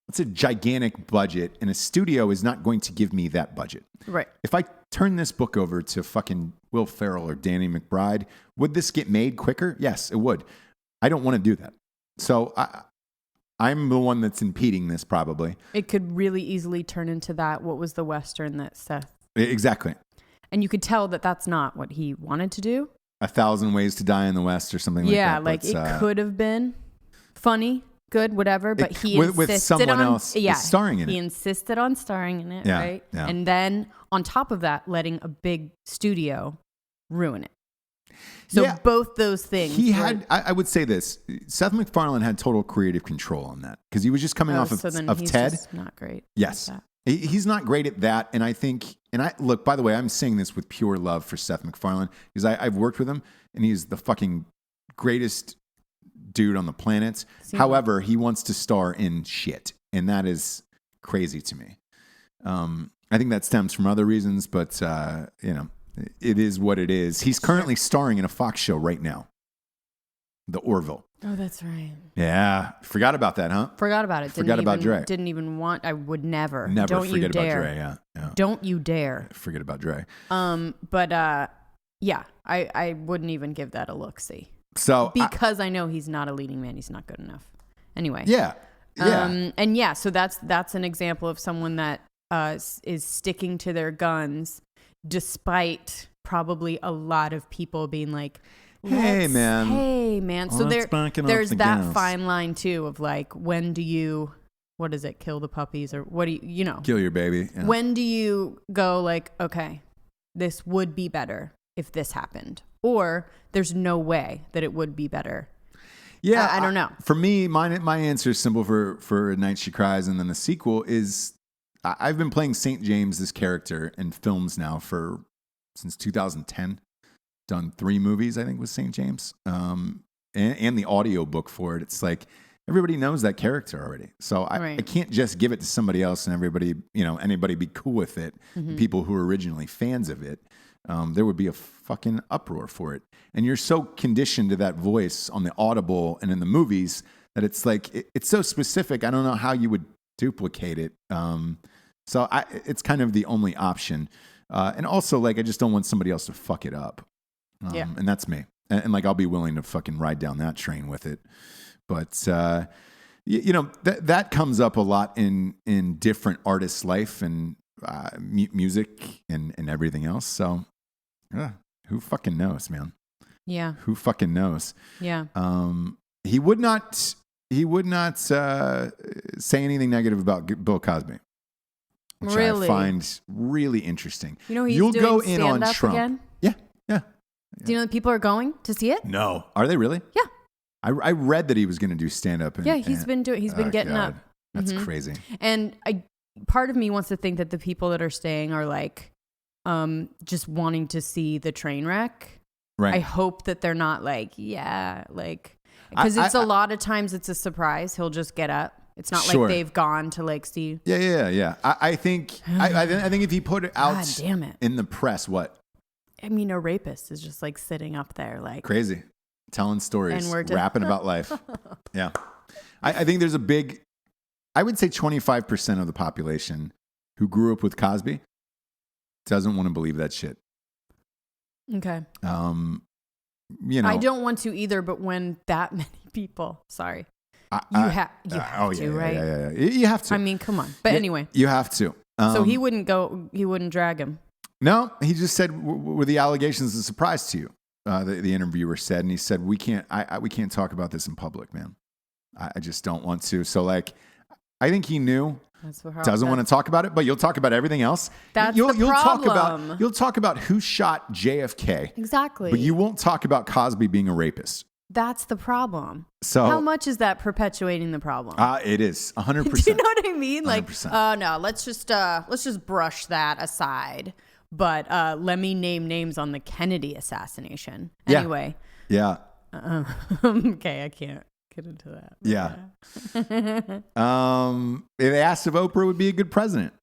It's a gigantic budget, and a studio is not going to give me that budget. Right. If I turn this book over to fucking Will Ferrell or Danny McBride, would this get made quicker? Yes, it would. I don't want to do that. So I'm the one that's impeding this, probably. It could really easily turn into that. What was the Western that Seth? Exactly. And you could tell that that's not what he wanted to do. 1,000 Ways to Die in the West or something like that. Yeah, like it could have been funny, good, whatever, but he insisted with someone else starring in it. He insisted on starring in it, right? Yeah. And then on top of that, letting a big studio ruin it. So both those things. I would say this, Seth MacFarlane had total creative control on that because he was just coming off of he's Ted. Just not great. Yes. He's not great at that. And I think, look, by the way, I'm saying this with pure love for Seth MacFarlane because I've worked with him and he's the fucking greatest dude on the planet. However, he wants to star in shit. And that is crazy to me. I think that stems from other reasons, but, it is what it is. He's currently starring in a Fox show right now. The Orville. Oh, that's right. Yeah. Forgot about that, huh? About it. Forgot about Dre. Didn't even want, I would never. Never Don't forget you dare. about Dre, yeah. Don't you dare. Forget about Dre. I wouldn't even give that a look-see. So because I know he's not a leading man. He's not good enough. Anyway. Yeah. So that's an example of someone that is sticking to their guns despite probably a lot of people being like, hey man. So there's that fine line too of like, when do you, what is it? Kill the puppies or what do you kill your baby. Yeah. When do you go like, okay, this would be better if this happened, or there's no way that it would be better. Yeah. I don't know. For me, my answer is simple for A Night She Cries. And then the sequel is, I've been playing St. James, this character, in films now since 2010. Done 3 movies, I think, with St. James, and the audio book for it. It's like everybody knows that character already, so I can't just give it to somebody else and everybody, anybody be cool with it. Mm-hmm. People who were originally fans of it, there would be a fucking uproar for it. And you're so conditioned to that voice on the audible and in the movies that it's like it's so specific. I don't know how you would duplicate it. So it's kind of the only option. And also, like, I just don't want somebody else to fuck it up. And that's me. And like, I'll be willing to fucking ride down that train with it. But, that comes up a lot in different artists' life and music and everything else. So who fucking knows, man? Yeah. Who fucking knows? Yeah. He would not say anything negative about Bill Cosby. Which I find really interesting. You'll go in on Trump again? Yeah. Do you know that people are going to see it? No. Are they really? Yeah. I read that he was going to do stand-up. He's been getting up. That's crazy. And part of me wants to think that the people that are staying are like just wanting to see the train wreck. Right. I hope that they're not like, because it's a lot of times it's a surprise. He'll just get up. It's not like they've gone to like see. Yeah. I think if he put it out in the press, what? I mean, a rapist is just like sitting up there like crazy, telling stories, and we're just rapping about life. Yeah. I think there's I would say 25% of the population who grew up with Cosby doesn't want to believe that shit. Okay. I don't want to either, but when that many people, you have to, right? Yeah. You have to. I mean, come on. But anyway. You have to. So he wouldn't drag him. No, he just said, were the allegations a surprise to you? The interviewer said, and he said, we can't talk about this in public, man. I just don't want to. So like, I think he knew. Doesn't want to talk about it, but you'll talk about everything else. That's you'll the problem. You'll talk about who shot JFK. Exactly. But you won't talk about Cosby being a rapist. That's the problem. So how much is that perpetuating the problem? It is 100%. Do you know what I mean? 100%. Like, no, let's just brush that aside. But let me name names on the Kennedy assassination. Anyway. Yeah. Okay, I can't get into that. Yeah. They asked if Oprah would be a good president.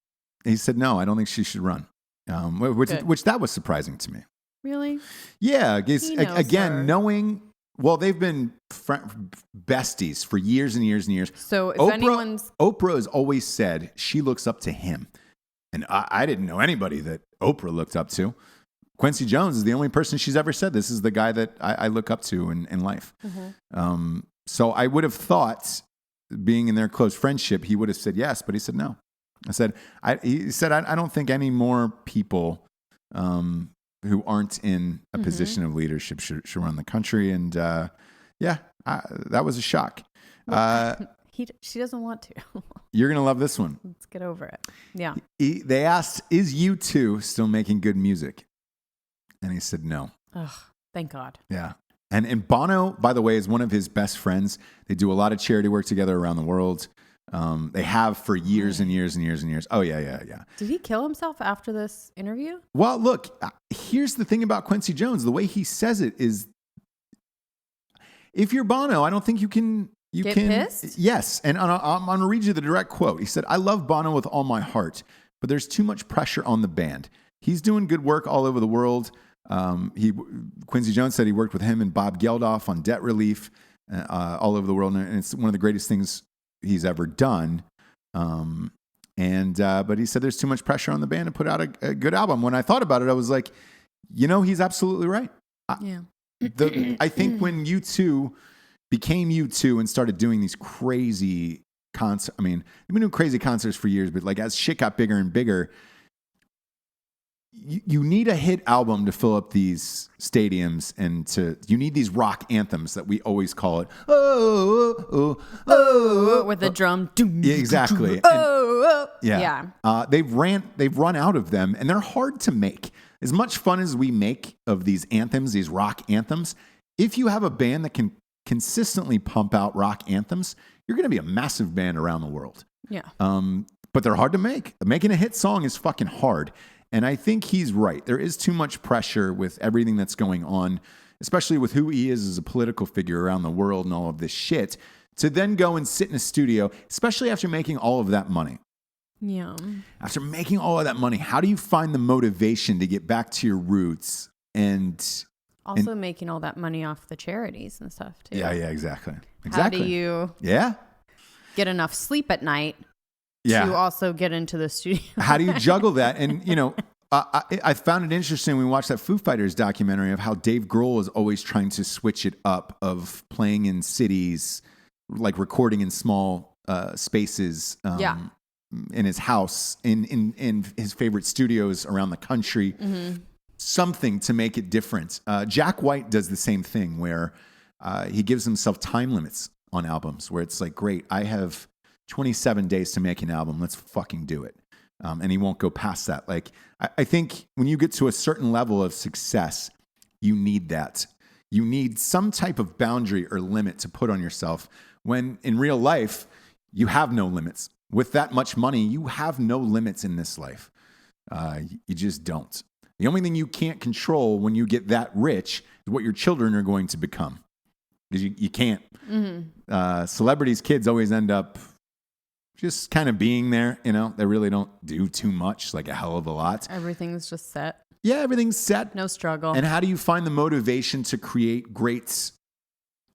He said no. I don't think she should run. Which that was surprising to me. Really? Yeah. Again, knowing. Well, they've been besties for years and years and years. So if Oprah has always said she looks up to him. And I didn't know anybody that Oprah looked up to. Quincy Jones is the only person she's ever said, this is the guy that I look up to in life. Mm-hmm. So I would have thought, being in their close friendship, he would have said yes, but he said no. He said, I don't think any more people who aren't in a position of leadership should run the country. And that was a shock. She doesn't want to. You're going to love this one. Let's get over it. Yeah. They asked, is U2 still making good music? And he said no. Ugh, thank God. Yeah. And Bono, by the way, is one of his best friends. They do a lot of charity work together around the world. They have for years and years and years and years. Oh, yeah. Did he kill himself after this interview? Well, look, here's the thing about Quincy Jones. The way he says it is, if you're Bono, I don't think you can get pissed? Yes. And I'm going to read you the direct quote. He said, I love Bono with all my heart, but there's too much pressure on the band. He's doing good work all over the world. Quincy Jones said he worked with him and Bob Geldof on debt relief all over the world. And it's one of the greatest things he's ever done. But he said there's too much pressure on the band to put out a good album. When I thought about it, I was like, he's absolutely right. Yeah. I think when U2 became U2 and started doing these crazy concerts, I mean, they've been doing crazy concerts for years, but like as shit got bigger and bigger, you need a hit album to fill up these stadiums, and you need these rock anthems that we always call it. With the drum. Yeah, exactly. They've run out of them, and they're hard to make. As much fun as we make of these anthems, these rock anthems, if you have a band that can consistently pump out rock anthems, you're going to be a massive band around the world. Yeah. But they're hard to make. Making a hit song is fucking hard. And I think he's right. There is too much pressure with everything that's going on, especially with who he is as a political figure around the world and all of this shit, to then go and sit in a studio, especially after making all of that money. Yeah. After making all of that money, how do you find the motivation to get back to your roots and also making all that money off the charities and stuff too? Yeah, exactly. How do you get enough sleep at night? Yeah. To also get into the studio. How do you juggle that? And, I found it interesting when we watched that Foo Fighters documentary of how Dave Grohl is always trying to switch it up, of playing in cities, like recording in small spaces in his house, in his favorite studios around the country, something to make it different. Jack White does the same thing where he gives himself time limits on albums where it's like, great, I have 27 days to make an album. Let's fucking do it. And he won't go past that. Like, I think when you get to a certain level of success, you need that. You need some type of boundary or limit to put on yourself, when in real life, you have no limits. With that much money, you have no limits in this life. You just don't. The only thing you can't control when you get that rich is what your children are going to become. Because you can't. Mm-hmm. Celebrities' kids always end up just kind of being there, they really don't do too much, like a hell of a lot. Everything's just set. Yeah, everything's set. No struggle. And how do you find the motivation to create great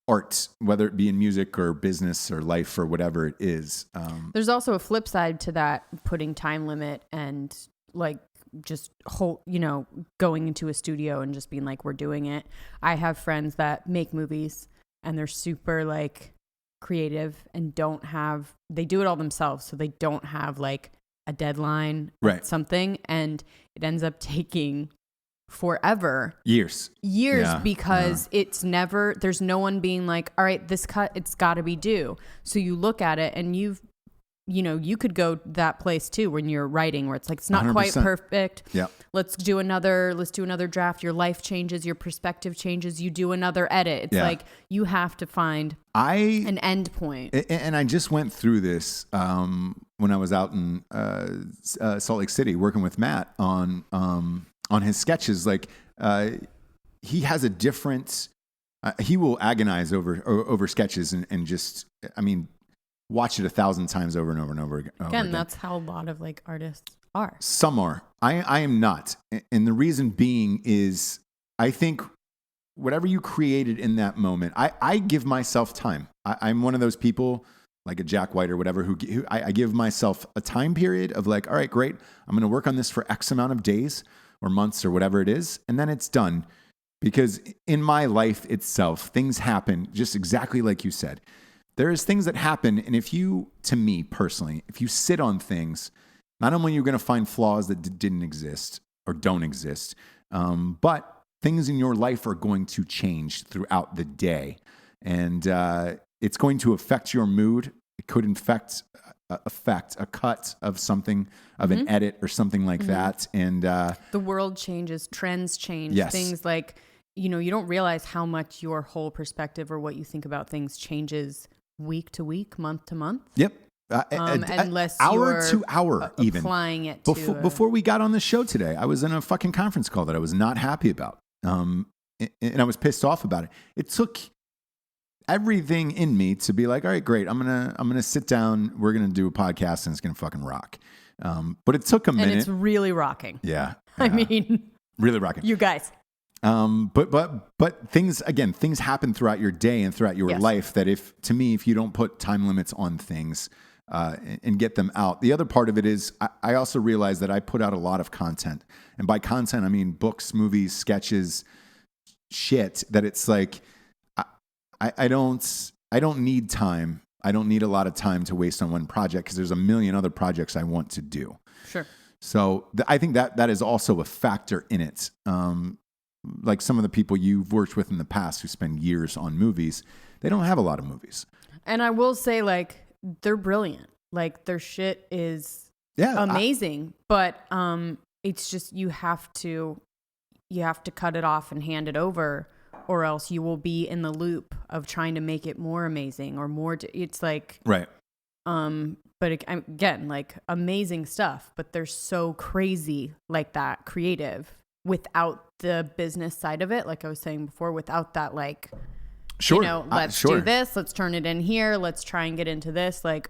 art, whether it be in music or business or life or whatever it is? There's also a flip side to that, putting time limit and like just going into a studio and just being like, we're doing it. I have friends that make movies and they're super like creative and they do it all themselves, so they don't have like a deadline, right? Something, and it ends up taking forever. Years, because it's never, there's no one being like, all right, this cut, it's got to be due. So you look at it and you could go that place too when you're writing where it's like, it's not 100%. Quite perfect. Yeah. Let's do another draft. Your life changes, your perspective changes. You do another edit. It's like you have to find an end point. And I just went through this when I was out in Salt Lake City working with Matt on his sketches. Like he has a different, he will agonize over sketches and just, I mean, watch it 1,000 times over and over and over again. That's how a lot of like artists are. Some are. I am not. And the reason being is I think whatever you created in that moment, I give myself time. I'm one of those people like a Jack White or whatever who I give myself a time period of like, all right, great. I'm going to work on this for X amount of days or months or whatever it is. And then it's done. Because in my life itself, things happen just exactly like you said. There's things that happen, and to me personally, if you sit on things, not only are you going to find flaws that didn't exist or don't exist, but things in your life are going to change throughout the day. And it's going to affect your mood. It could affect a cut of something, of an edit or something like that. And the world changes, trends change, yes. Things like, you don't realize how much your whole perspective or what you think about things changes week to week, month to month. Yep. Unless hour to hour, even applying it before we got on the show today, I was in a fucking conference call that I was not happy about, and I was pissed off about it. It took everything in me to be like, all right, great. I'm gonna sit down. We're gonna do a podcast, and it's gonna fucking rock. But it took a minute. And it's really rocking. Yeah. I mean, really rocking. You guys. But things happen throughout your day and throughout your life that if you don't put time limits on things, and get them out. The other part of it is I also realize that I put out a lot of content, and by content, I mean books, movies, sketches, shit that it's like, I don't need time. I don't need a lot of time to waste on one project because there's a million other projects I want to do. Sure. So I think that is also a factor in it. Like some of the people you've worked with in the past who spend years on movies, they don't have a lot of movies. And I will say, like, they're brilliant. Like, their shit is amazing. But it's just you have to cut it off and hand it over, or else you will be in the loop of trying to make it more amazing or more. It's like right. But again, like amazing stuff. But they're so crazy like that, creative, without the business side of it. Like I was saying before, without that, like, sure, let's do this. Let's turn it in here. Let's try and get into this. Like,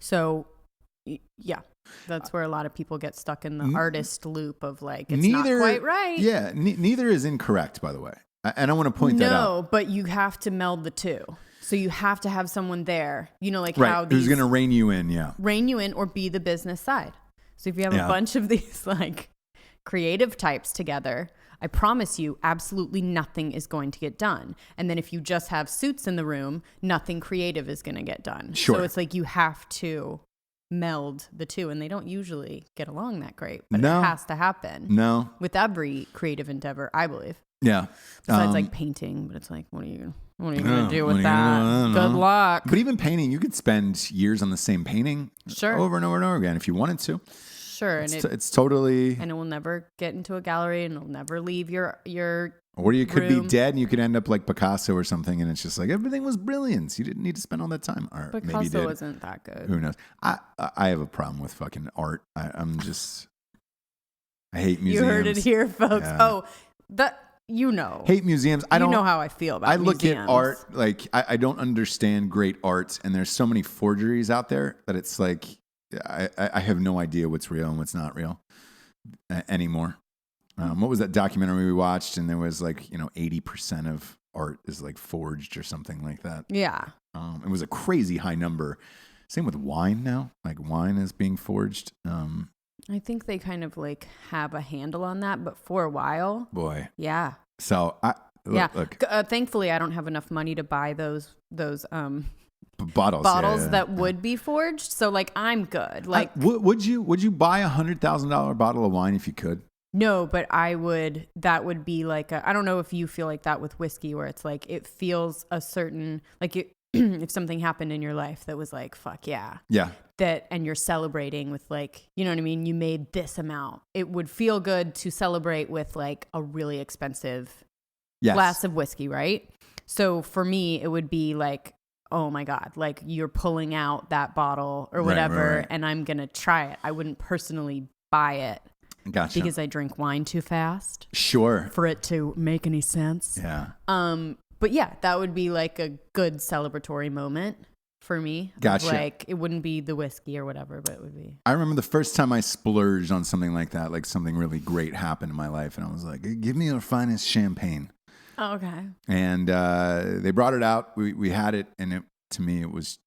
so yeah, that's where a lot of people get stuck in the artist loop of like, it's not quite right. Yeah. Neither is incorrect, by the way. And I want to point that out. No, but you have to meld the two. So you have to have someone there, like right. how who's going to rein you in. Yeah. Rein you in or be the business side. So if you have a bunch of these like creative types together, I promise you absolutely nothing is going to get done. And then if you just have suits in the room, nothing creative is going to get done. Sure. So it's like you have to meld the two, and they don't usually get along that great, but no. It has to happen. No. With every creative endeavor, I believe. Yeah. Besides like painting, but it's like, what are you going to do with that? Good luck. But even painting, you could spend years on the same painting over and over and over again if you wanted to. Sure. It's totally... And it will never get into a gallery, and it'll never leave your Or you could room. be dead and you could end up like Picasso or something, and it's just like everything was brilliant. You didn't need to spend all that time. Or Picasso maybe you did. wasn't that good. Who knows? I have a problem with fucking art. I hate museums. You heard it here, folks. Yeah. Oh, hate museums. You know how I feel about museums. I look at art, like I don't understand great art, and there's so many forgeries out there that it's like I have no idea what's real and what's not real anymore. What was that documentary we watched? And there was like 80% of art is like forged or something like that. Yeah. It was a crazy high number. Same with wine now. Like wine is being forged. I think they kind of like have a handle on that, but for a while. Boy. Yeah. So look. Thankfully, I don't have enough money to buy those bottles that would be forged. So like I'm good. Like would you buy $100,000 bottle of wine if you could? No, but that would be like, I don't know if you feel like that with whiskey, where it's like, it feels a certain, like if something happened in your life that was like, fuck yeah. Yeah. And you're celebrating with like, you know what I mean? You made this amount. It would feel good to celebrate with like a really expensive glass of whiskey, right? So for me, it would be like, oh my God, like you're pulling out that bottle or whatever, right. and I'm going to try it. I wouldn't personally buy it. Gotcha. Because I drink wine too fast. Sure. For it to make any sense. Yeah. But yeah, that would be like a good celebratory moment for me. Gotcha. Like it wouldn't be the whiskey or whatever, but it would be. I remember the first time I splurged on something like that, like something really great happened in my life, and I was like, give me your finest champagne. Oh, okay. And they brought it out. We had it, and to me, it was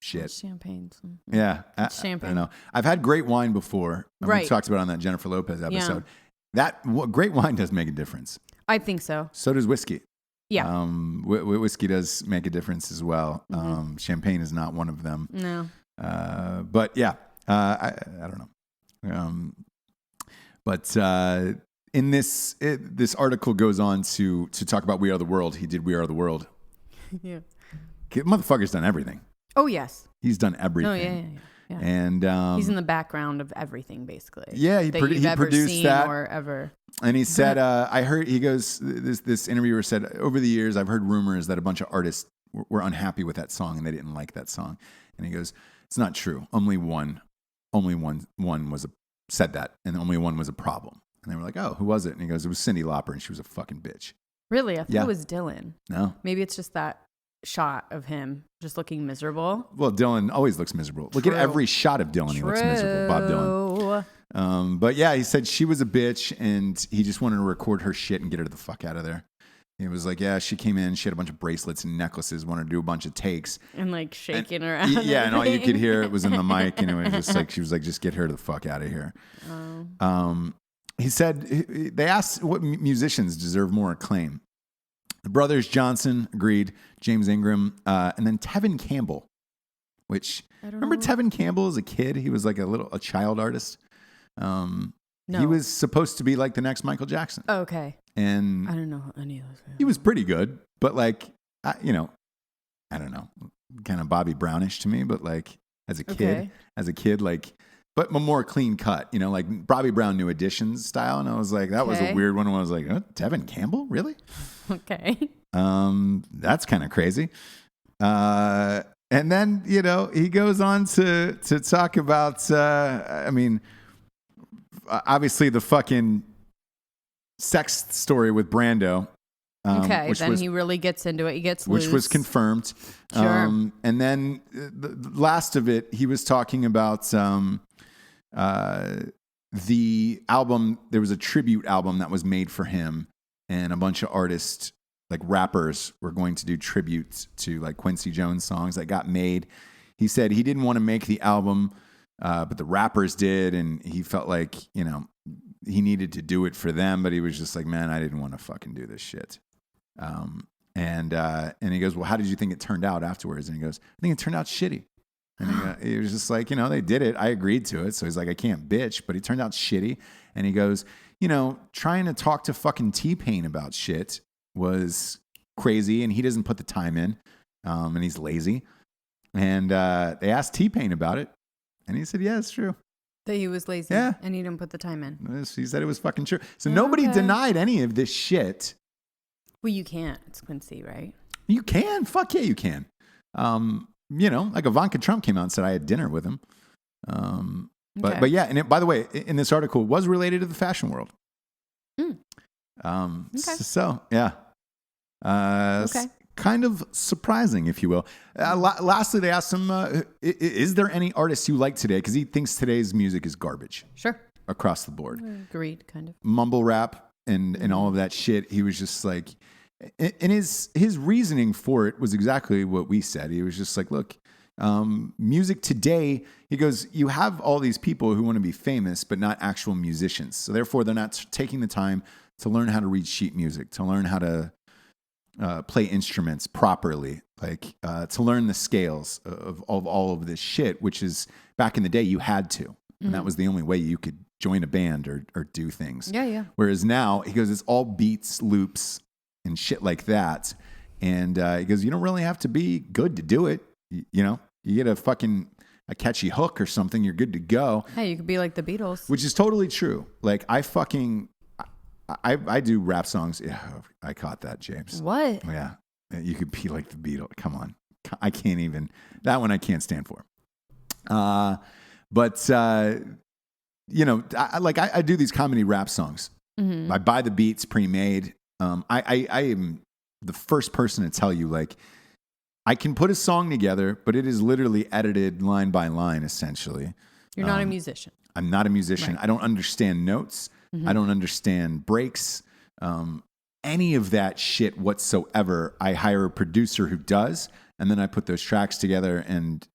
shit. Champagne. Yeah. Champagne. I don't know. I've had great wine before. We talked about it on that Jennifer Lopez episode. Yeah. Great wine does make a difference. I think so. So does whiskey. Yeah. Whiskey does make a difference as well. Mm-hmm. Champagne is not one of them. No. But yeah, I don't know. But in this article goes on to talk about We Are the World. He did We Are the World. Yeah. Motherfucker's done everything. Oh, yes. He's done everything. Oh, yeah. And he's in the background of everything, basically. Yeah, he produced that. Or ever. And he said, I heard, he goes, this interviewer said, over the years, I've heard rumors that a bunch of artists were unhappy with that song and they didn't like that song. And he goes, it's not true. Only one said that, and only one was a problem. And they were like, oh, who was it? And he goes, it was Cyndi Lauper, and she was a fucking bitch. Really? I thought it was Dylan. No. Maybe it's just that shot of him just looking miserable. Well, Dylan always looks miserable. Look at every shot of Dylan. He looks miserable. Bob Dylan. But yeah, he said she was a bitch, and he just wanted to record her shit and get her the fuck out of there. He was like, yeah, she came in, she had a bunch of bracelets and necklaces, wanted to do a bunch of takes. And like shaking around. Yeah, and all you could hear it was in the mic, and it was just like, she was like, just get her the fuck out of here. He said, they asked what musicians deserve more acclaim. The brothers Johnson agreed, James Ingram, and then Tevin Campbell, which, remember Tevin Campbell as a kid? He was like a child artist. No. He was supposed to be like the next Michael Jackson. Oh, okay. And I don't know any of those. He was pretty good, but like, I don't know, kind of Bobby Brownish to me, but like as a kid, like, but more clean cut, like Bobby Brown New Editions style. And I was like, that was a weird one. I was like, Tevin Campbell, really? Okay. That's kind of crazy. And then, he goes on to talk about, obviously the fucking sex story with Brando. He really gets into it. He gets loose. Which was confirmed. Sure. And then the last of it, he was talking about the album. There was a tribute album that was made for him, and a bunch of artists, like rappers, were going to do tributes to like Quincy Jones songs that got made. He said he didn't want to make the album, but the rappers did, and he felt like, he needed to do it for them, but he was just like, man, I didn't want to fucking do this shit. And he goes, well, how did you think it turned out afterwards? And he goes, I think it turned out shitty. And he was just like, they did it. I agreed to it. So he's like, I can't bitch, but he turned out shitty. And he goes, trying to talk to fucking T-Pain about shit was crazy, and he doesn't put the time in, and he's lazy. And they asked T-Pain about it, and he said, yeah, it's true. That he was lazy, yeah, and he didn't put the time in. He said it was fucking true. So nobody denied any of this shit. Well, you can't. It's Quincy, right? You can. Fuck yeah, you can. Like Ivanka Trump came out and said I had dinner with him. But yeah, and by the way, in this article, it was related to the fashion world. So yeah. Kind of surprising, if you will. Lastly, they asked him, is there any artists you like today? Because he thinks today's music is garbage. Sure. Across the board. Agreed, kind of. Mumble rap and all of that shit. He was just like, and his reasoning for it was exactly what we said. He was just like, look, music today, he goes, you have all these people who want to be famous, but not actual musicians. So therefore, they're not taking the time to learn how to read sheet music, to learn how to play instruments properly, like to learn the scales of all of this shit, which is back in the day you had to, and that was the only way you could join a band or do things. Yeah. Whereas now he goes, it's all beats, loops, and shit like that. And he goes, you don't really have to be good to do it. You know, you get a catchy hook or something, you're good to go. Hey, you could be like the Beatles. Which is totally true. Like I do rap songs. Yeah, I caught that, James. What? Yeah. You could be like the Beatles. Come on. I can't even, that one I can't stand for. But you know, I do these comedy rap songs. Mm-hmm. I buy the beats pre-made. I am the first person to tell you, like, I can put a song together, but it is literally edited line by line, essentially. You're not a musician. I'm not a musician. Right. I don't understand notes. Mm-hmm. I don't understand breaks. Any of that shit whatsoever. I hire a producer who does, and then I put those tracks together and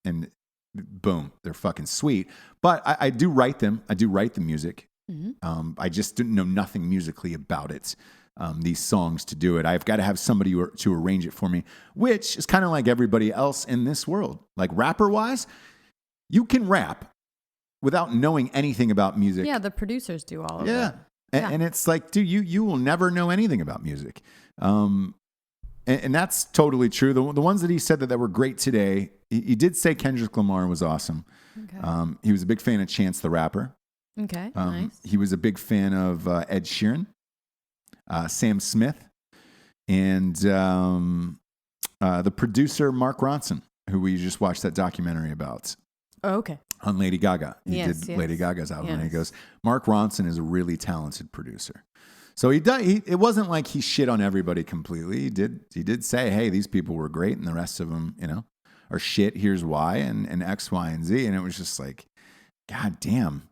boom, they're fucking sweet. But I do write them. I do write the music. Mm-hmm. I just didn't know nothing musically about it. These songs to do it. I've got to have somebody to arrange it for me, which is kind of like everybody else in this world. Like rapper-wise, you can rap without knowing anything about music. Yeah, the producers do all of it. And it's like, dude, you will never know anything about music. And that's totally true. The ones that he said that were great today, he did say Kendrick Lamar was awesome. Okay. He was a big fan of Chance the Rapper. Okay, nice. He was a big fan of Ed Sheeran, Sam Smith, and the producer Mark Ronson, who we just watched that documentary about. Oh, okay. On Lady Gaga. He did Lady Gaga's album. Yes. And he goes, Mark Ronson is a really talented producer. So it wasn't like he shit on everybody completely. He did say, hey, these people were great, and the rest of them, you know, are shit. Here's why, and X, Y, and Z. And it was just like, God damn,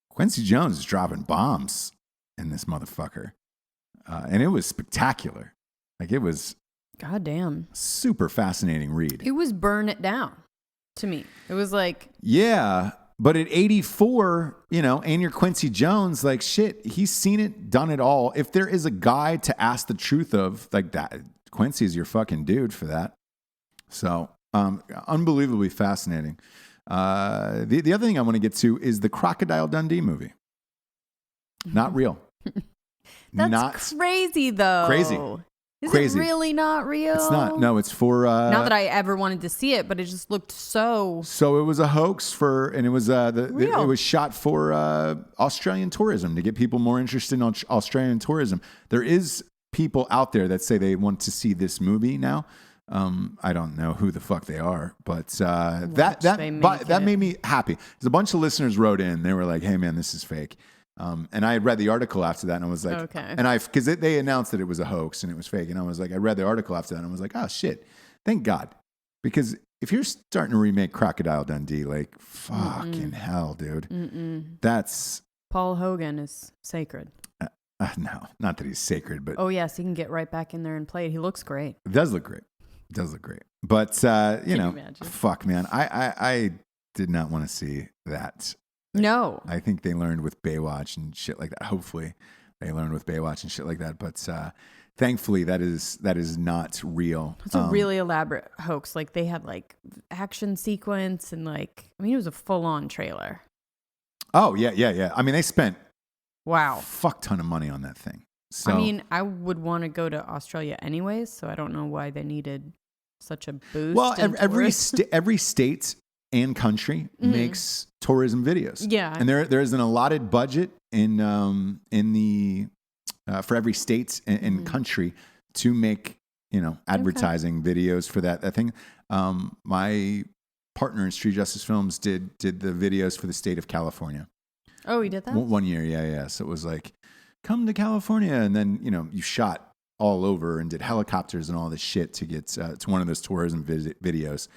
Quincy Jones is dropping bombs in this motherfucker. And it was spectacular. Like, it was goddamn super fascinating read. It was Burn It Down to me. It was like, yeah, but at 84, you know, and you're Quincy Jones, like, shit, he's seen it, done it all. If there is a guy to ask the truth of, like, that, Quincy's your fucking dude for that. So, unbelievably fascinating. The other thing I want to get to is the Crocodile Dundee movie. Not real. That's not crazy, though. Crazy. Is it really not real? It's not. No, it's for... not that I ever wanted to see it, but it just looked so... So it was a hoax and it was it was shot for Australian tourism, to get people more interested in Australian tourism. There is people out there that say they want to see this movie now. I don't know who the fuck they are, but that made me happy. There's a bunch of listeners wrote in. They were like, hey, man, this is fake. And I had read the article after that, and I was like, okay. And because they announced that it was a hoax and it was fake, and I was like, I read the article after that, and I was like, oh shit, thank God, because if you're starting to remake Crocodile Dundee, like, fucking hell, dude, that's Paul Hogan is sacred. No, not that he's sacred, but yes, he can get right back in there and play it. He looks great. It does look great. But you know, fuck, man, I did not want to see that. No. I think they learned with Baywatch and shit like that. Hopefully they learned with Baywatch and shit like that. But thankfully that is not real. It's a really elaborate hoax. Like, they had like action sequence and like, I mean, it was a full on trailer. Oh yeah. I mean, they spent a fuck ton of money on that thing. So, I mean, I would want to go to Australia anyways, so I don't know why they needed such a boost. Well, every state and country makes tourism videos. Yeah. And there is an allotted budget in the for every state and country to make, you know, advertising videos for that thing. My partner in Street Justice Films did the videos for the state of California. Oh, he did that? 1 year, yeah. So it was like, come to California, and then, you know, you shot all over and did helicopters and all this shit to get to one of those tourism videos.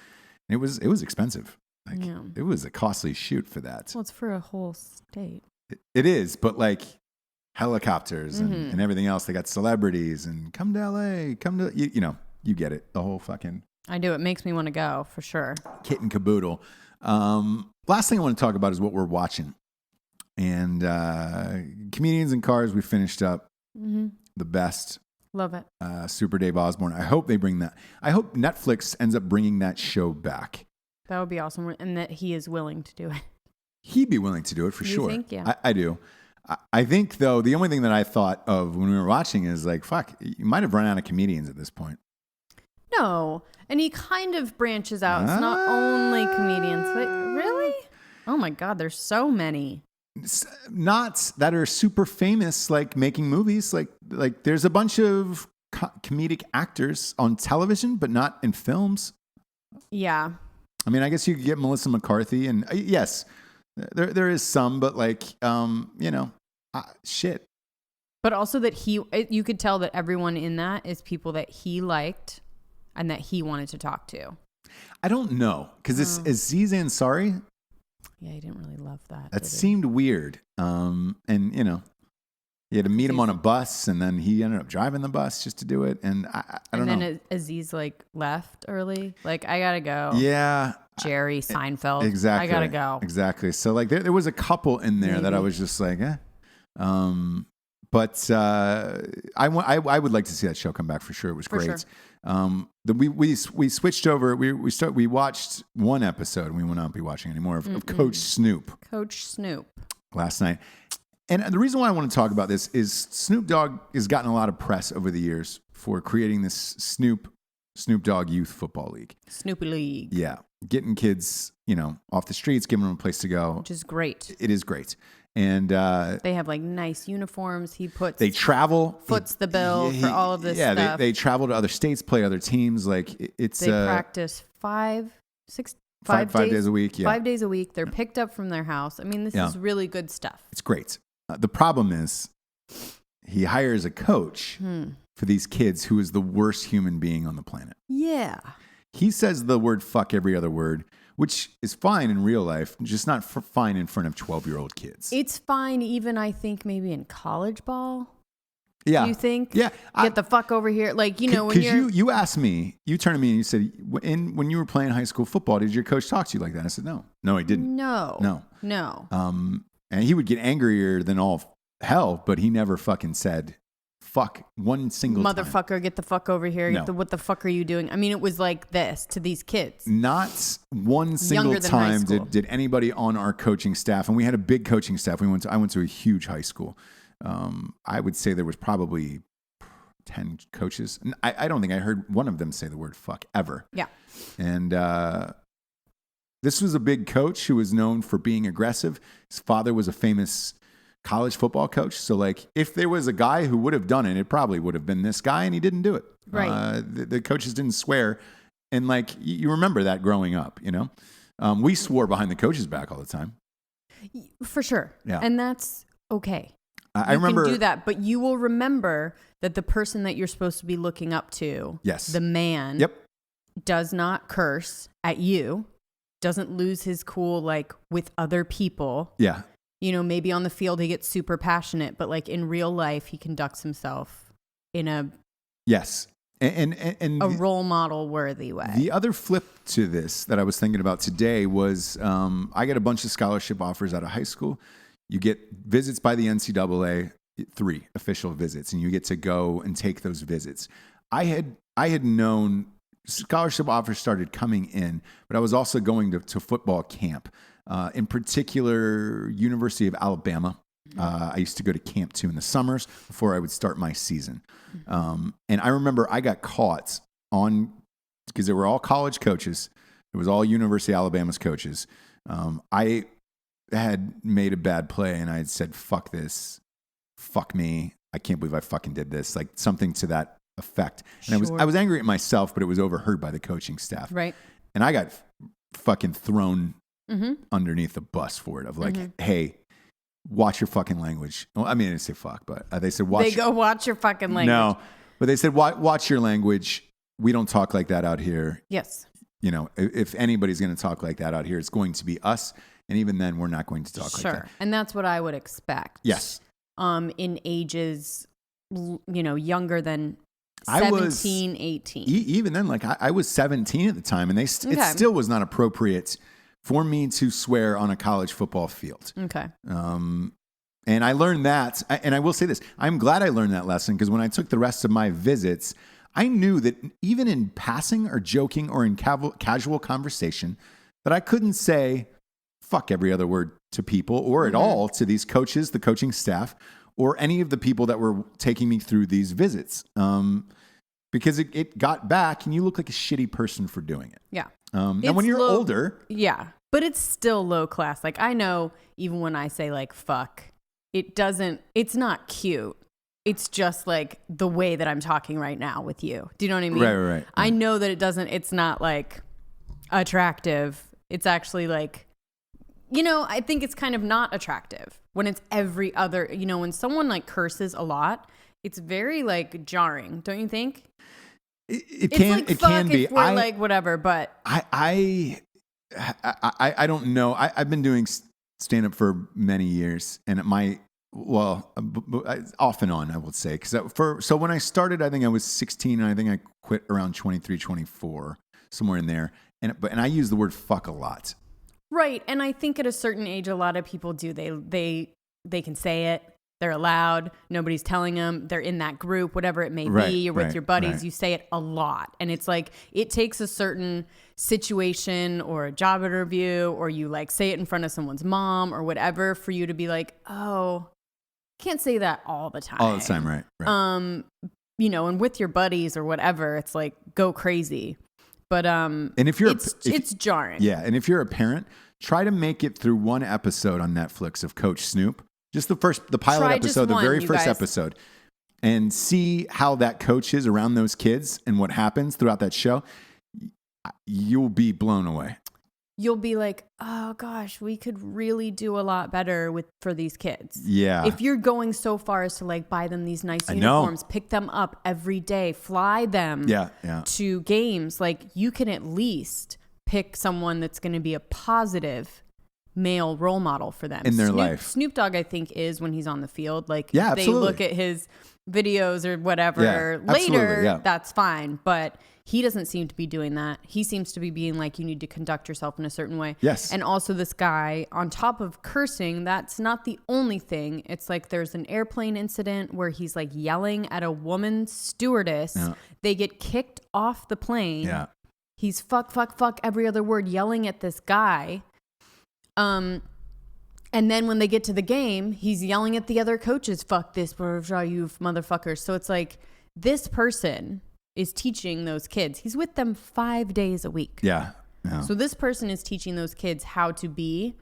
And it was expensive. Like, it was a costly shoot for that. Well, it's for a whole state. It is, but like helicopters and everything else. They got celebrities and come to LA, come to, you know, you get it. The whole fucking... I do. It makes me want to go, for sure. Kit and caboodle. Last thing I want to talk about is what we're watching. And Comedians in Cars, we finished up. The best. Love it. Super Dave Osborne. I hope they bring that. I hope Netflix ends up bringing that show back. That would be awesome. And that he is willing to do it. He'd be willing to do it for You sure. think? Yeah. I do. I think, though, the only thing that I thought of when we were watching is like, fuck, you might have run out of comedians at this point. No. And he kind of branches out. It's not only comedians. But really? Oh my God, there's so many. Not that are super famous, like making movies. Like there's a bunch of comedic actors on television, but not in films. Yeah. I mean, I guess you could get Melissa McCarthy, and yes, there is some, but like, shit. But also that you could tell that everyone in that is people that he liked and that he wanted to talk to. I don't know, because it's Aziz Ansari. Yeah, he didn't really love that. That seemed weird. And, you had to meet him on a bus, and then he ended up driving the bus just to do it. And I don't know. And then Aziz left early. Like, I got to go. Yeah. Jerry Seinfeld. Exactly. I got to go. Exactly. So like there was a couple in there that I was just like, eh. But I would like to see that show come back for sure. It was great. Sure. We switched over. We watched one episode. And we will not be watching anymore of Coach Snoop. Coach Snoop. Last night. And the reason why I want to talk about this is Snoop Dogg has gotten a lot of press over the years for creating this Snoop Dogg Youth Football League. Snoopy League. Yeah. Getting kids, off the streets, giving them a place to go. Which is great. It is great. And they have like nice uniforms. They travel. Foots the bill for all of this stuff. Yeah, they travel to other states, play other teams. Like it's they practice 5 days a week. Yeah. 5 days a week. They're picked up from their house. I mean, this is really good stuff. It's great. The problem is he hires a coach for these kids who is the worst human being on the planet. Yeah. He says the word fuck every other word, which is fine in real life, just not fine in front of 12-year-old kids. It's fine even, I think, maybe in college ball. Yeah. Do you think? Yeah. Get the fuck over here. Like, when you're... Because you asked me, you turned to me and you said, when you were playing high school football, did your coach talk to you like that? And I said, no. No, he didn't. No. And he would get angrier than all hell, but he never fucking said fuck one single motherfucker, time. Get the fuck over here. No. What the fuck are you doing? I mean, it was like this to these kids. Not one single time did anybody on our coaching staff, and we had a big coaching staff. I went to a huge high school. I would say there was probably 10 coaches. And I don't think I heard one of them say the word fuck ever. Yeah. And this was a big coach who was known for being aggressive. His father was a famous college football coach. So like if there was a guy who would have done it, it probably would have been this guy, and he didn't do it. Right. The coaches didn't swear. And like, you remember that growing up, we swore behind the coach's back all the time. For sure. Yeah. And that's okay. I remember. You can do that, but you will remember that the person that you're supposed to be looking up to, yes, the man, does not curse at you, doesn't lose his cool like with other people. Yeah. Maybe on the field he gets super passionate, but like in real life he conducts himself in a and a role model worthy way. The other flip to this that I was thinking about today was I got a bunch of scholarship offers out of high school. You get visits by the NCAA, 3 official visits, and you get to go and take those visits. I had known scholarship offers started coming in, but I was also going to football camp. In particular, University of Alabama. I used to go to camp too in the summers before I would start my season. And I remember I got caught because they were all college coaches. It was all University of Alabama's coaches. I had made a bad play and I had said, fuck this, fuck me. I can't believe I fucking did this. Like something to that effect. And I was angry at myself, but it was overheard by the coaching staff. Right. And I got fucking thrown underneath the bus for it of like, hey, watch your fucking language. Well, I mean, I didn't say fuck, but they said watch. They go watch your fucking language. No, but they said watch your language. We don't talk like that out here. Yes. If anybody's going to talk like that out here, it's going to be us. And even then, we're not going to talk like that. Sure. And that's what I would expect. Yes. In ages, younger than 17, 18. Even then, like I was 17 at the time, and it still was not appropriate for me to swear on a college football field. Okay. And I learned that, and I will say this, I'm glad I learned that lesson, because when I took the rest of my visits, I knew that even in passing or joking or in casual conversation, that I couldn't say fuck every other word to people or at all to these coaches, the coaching staff, or any of the people that were taking me through these visits. Because it got back and you look like a shitty person for doing it. Yeah. And when you're older. Yeah. But it's still low class. Like, I know even when I say like, fuck, it's not cute. It's just like the way that I'm talking right now with you. Do you know what I mean? Right. I know that it's not like attractive. It's actually like, I think it's kind of not attractive when it's every other, when someone like curses a lot, it's very like jarring, don't you think? It can be. We're like whatever, but I don't know. I've been doing stand up for many years, and off and on, I would say. So when I started, I think I was 16, and I think I quit around 23, 24, somewhere in there. And I use the word fuck a lot. Right, and I think at a certain age, a lot of people do. They can say it. They're allowed. Nobody's telling them. They're in that group, whatever it may be. You're with your buddies. Right. You say it a lot. And it's like, it takes a certain situation or a job interview, or you like say it in front of someone's mom or whatever for you to be like, oh, can't say that all the time. All the time, right. And with your buddies or whatever, it's like, go crazy. But and if it's jarring. Yeah. And if you're a parent, try to make it through one episode on Netflix of Coach Snoop. Just the pilot episode, the very first episode, and see how that coach is around those kids and what happens throughout that show. You'll be blown away. You'll be like, oh gosh, we could really do a lot better for these kids. Yeah. If you're going so far as to like buy them these nice uniforms, pick them up every day, fly them to games, like you can at least pick someone that's going to be a positive male role model for them in their life. Snoop Dogg, I think, is when he's on the field. Like, if they look at his videos or whatever later, that's fine. But he doesn't seem to be doing that. He seems to be being like, you need to conduct yourself in a certain way. Yes. And also this guy, on top of cursing, that's not the only thing. It's like there's an airplane incident where he's like yelling at a woman stewardess. Yeah. They get kicked off the plane. Yeah. He's fuck every other word, yelling at this guy. And then when they get to the game, he's yelling at the other coaches, fuck this, you motherfuckers. So it's like, this person is teaching those kids. He's with them 5 days a week. Yeah. So this person is teaching those kids how to be,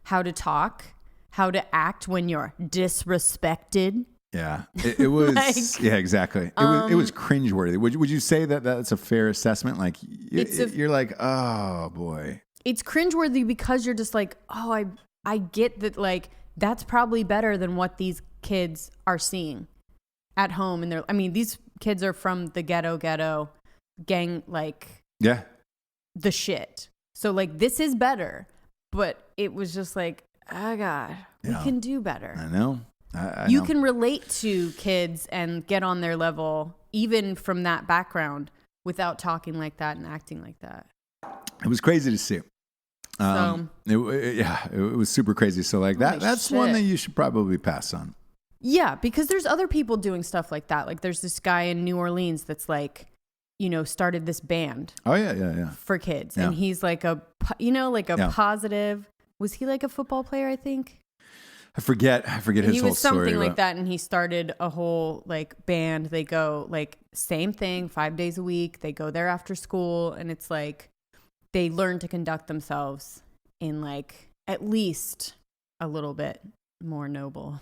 how to talk, how to act when you're disrespected. Yeah. It was, yeah, exactly. It was cringeworthy. Would you say that that's a fair assessment? Like, you're like, oh boy. It's cringeworthy because you're just like, oh, I get that, like, that's probably better than what these kids are seeing at home. And these kids are from the ghetto gang, like, the shit. So, like, this is better. But it was just like, oh, God, we can do better. I know. You can relate to kids and get on their level, even from that background, without talking like that and acting like that. It was crazy to see. It was super crazy. So like that's one that you should probably pass on. Yeah, because there's other people doing stuff like that. Like there's this guy in New Orleans that's like, started this band. Oh yeah. For kids. Yeah. And he's like positive. Was he like a football player, I think? I forget his whole story. He was something like that, and he started a whole like band. They go like same thing 5 days a week. They go there after school, and it's like they learn to conduct themselves in like at least a little bit more noble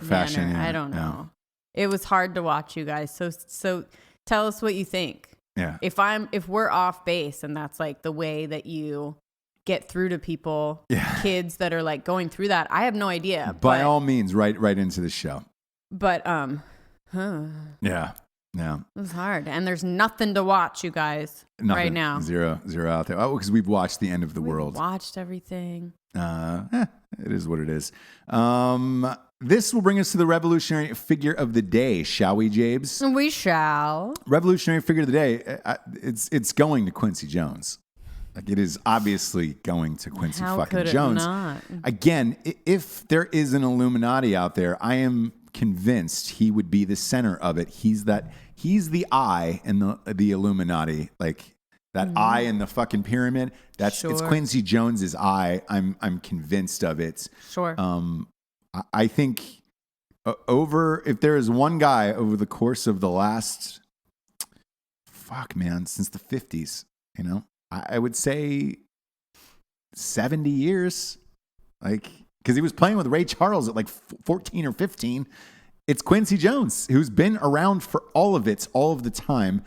fashion. Yeah, I don't know. It was hard to watch, you guys. So tell us what you think. Yeah. If we're off base and that's like the way that you get through to people, kids that are like going through that, I have no idea. By all means, right into the show. But yeah. It was hard, and there's nothing to watch, you guys. Right now. Zero out there. Oh, because we've watched The End of the World. Watched everything. It is what it is. This will bring us to the revolutionary figure of the day, shall we, Jabes? We shall. Revolutionary figure of the day. It's going to Quincy Jones. Like, it is obviously going to Quincy fucking Jones. Not? Again, if there is an Illuminati out there, I am convinced he would be the center of it. He's the eye in the Illuminati. Like, That eye in the fucking pyramid, it's Quincy Jones's eye. I'm convinced of it. Sure. I think if there is one guy over the course of the last, since the 50s, I would say 70 years, because he was playing with Ray Charles at 14 or 15. It's Quincy Jones, who's been around for all of the time.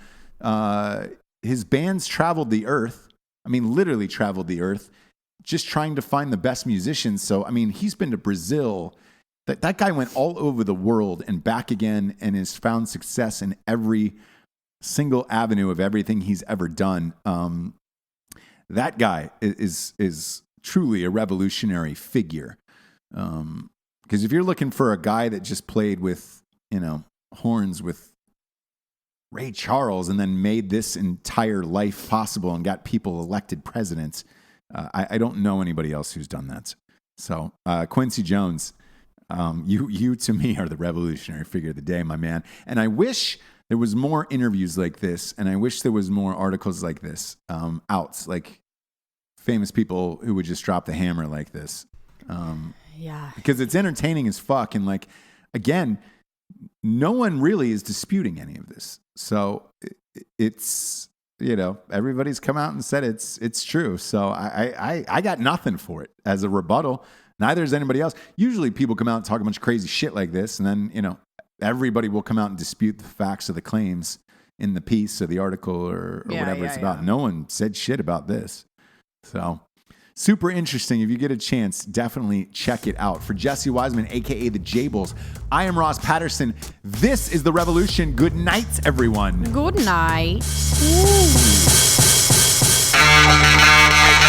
His bands traveled the earth. Literally traveled the earth, just trying to find the best musicians. So, he's been to Brazil. That guy went all over the world and back again, and has found success in every single avenue of everything he's ever done. That guy is truly a revolutionary figure. Because if you're looking for a guy that just played with, horns with Ray Charles and then made this entire life possible and got people elected presidents, I don't know anybody else who's done that. So Quincy Jones, you to me are the revolutionary figure of the day, my man. And I wish there was more interviews like this, and I wish there was more articles like this out, like famous people who would just drop the hammer like this. Because it's entertaining as fuck, and again, no one really is disputing any of this. So it's, everybody's come out and said it's true. So I got nothing for it as a rebuttal. Neither is anybody else. Usually people come out and talk a bunch of crazy shit like this, and then, everybody will come out and dispute the facts of the claims in the piece or the article or whatever it's about. No one said shit about this. So super interesting. If you get a chance, definitely check it out. For Jessie Wiseman, a.k.a. the Jables, I am Ross Patterson. This is The Revolution. Good night, everyone. Good night. Ooh.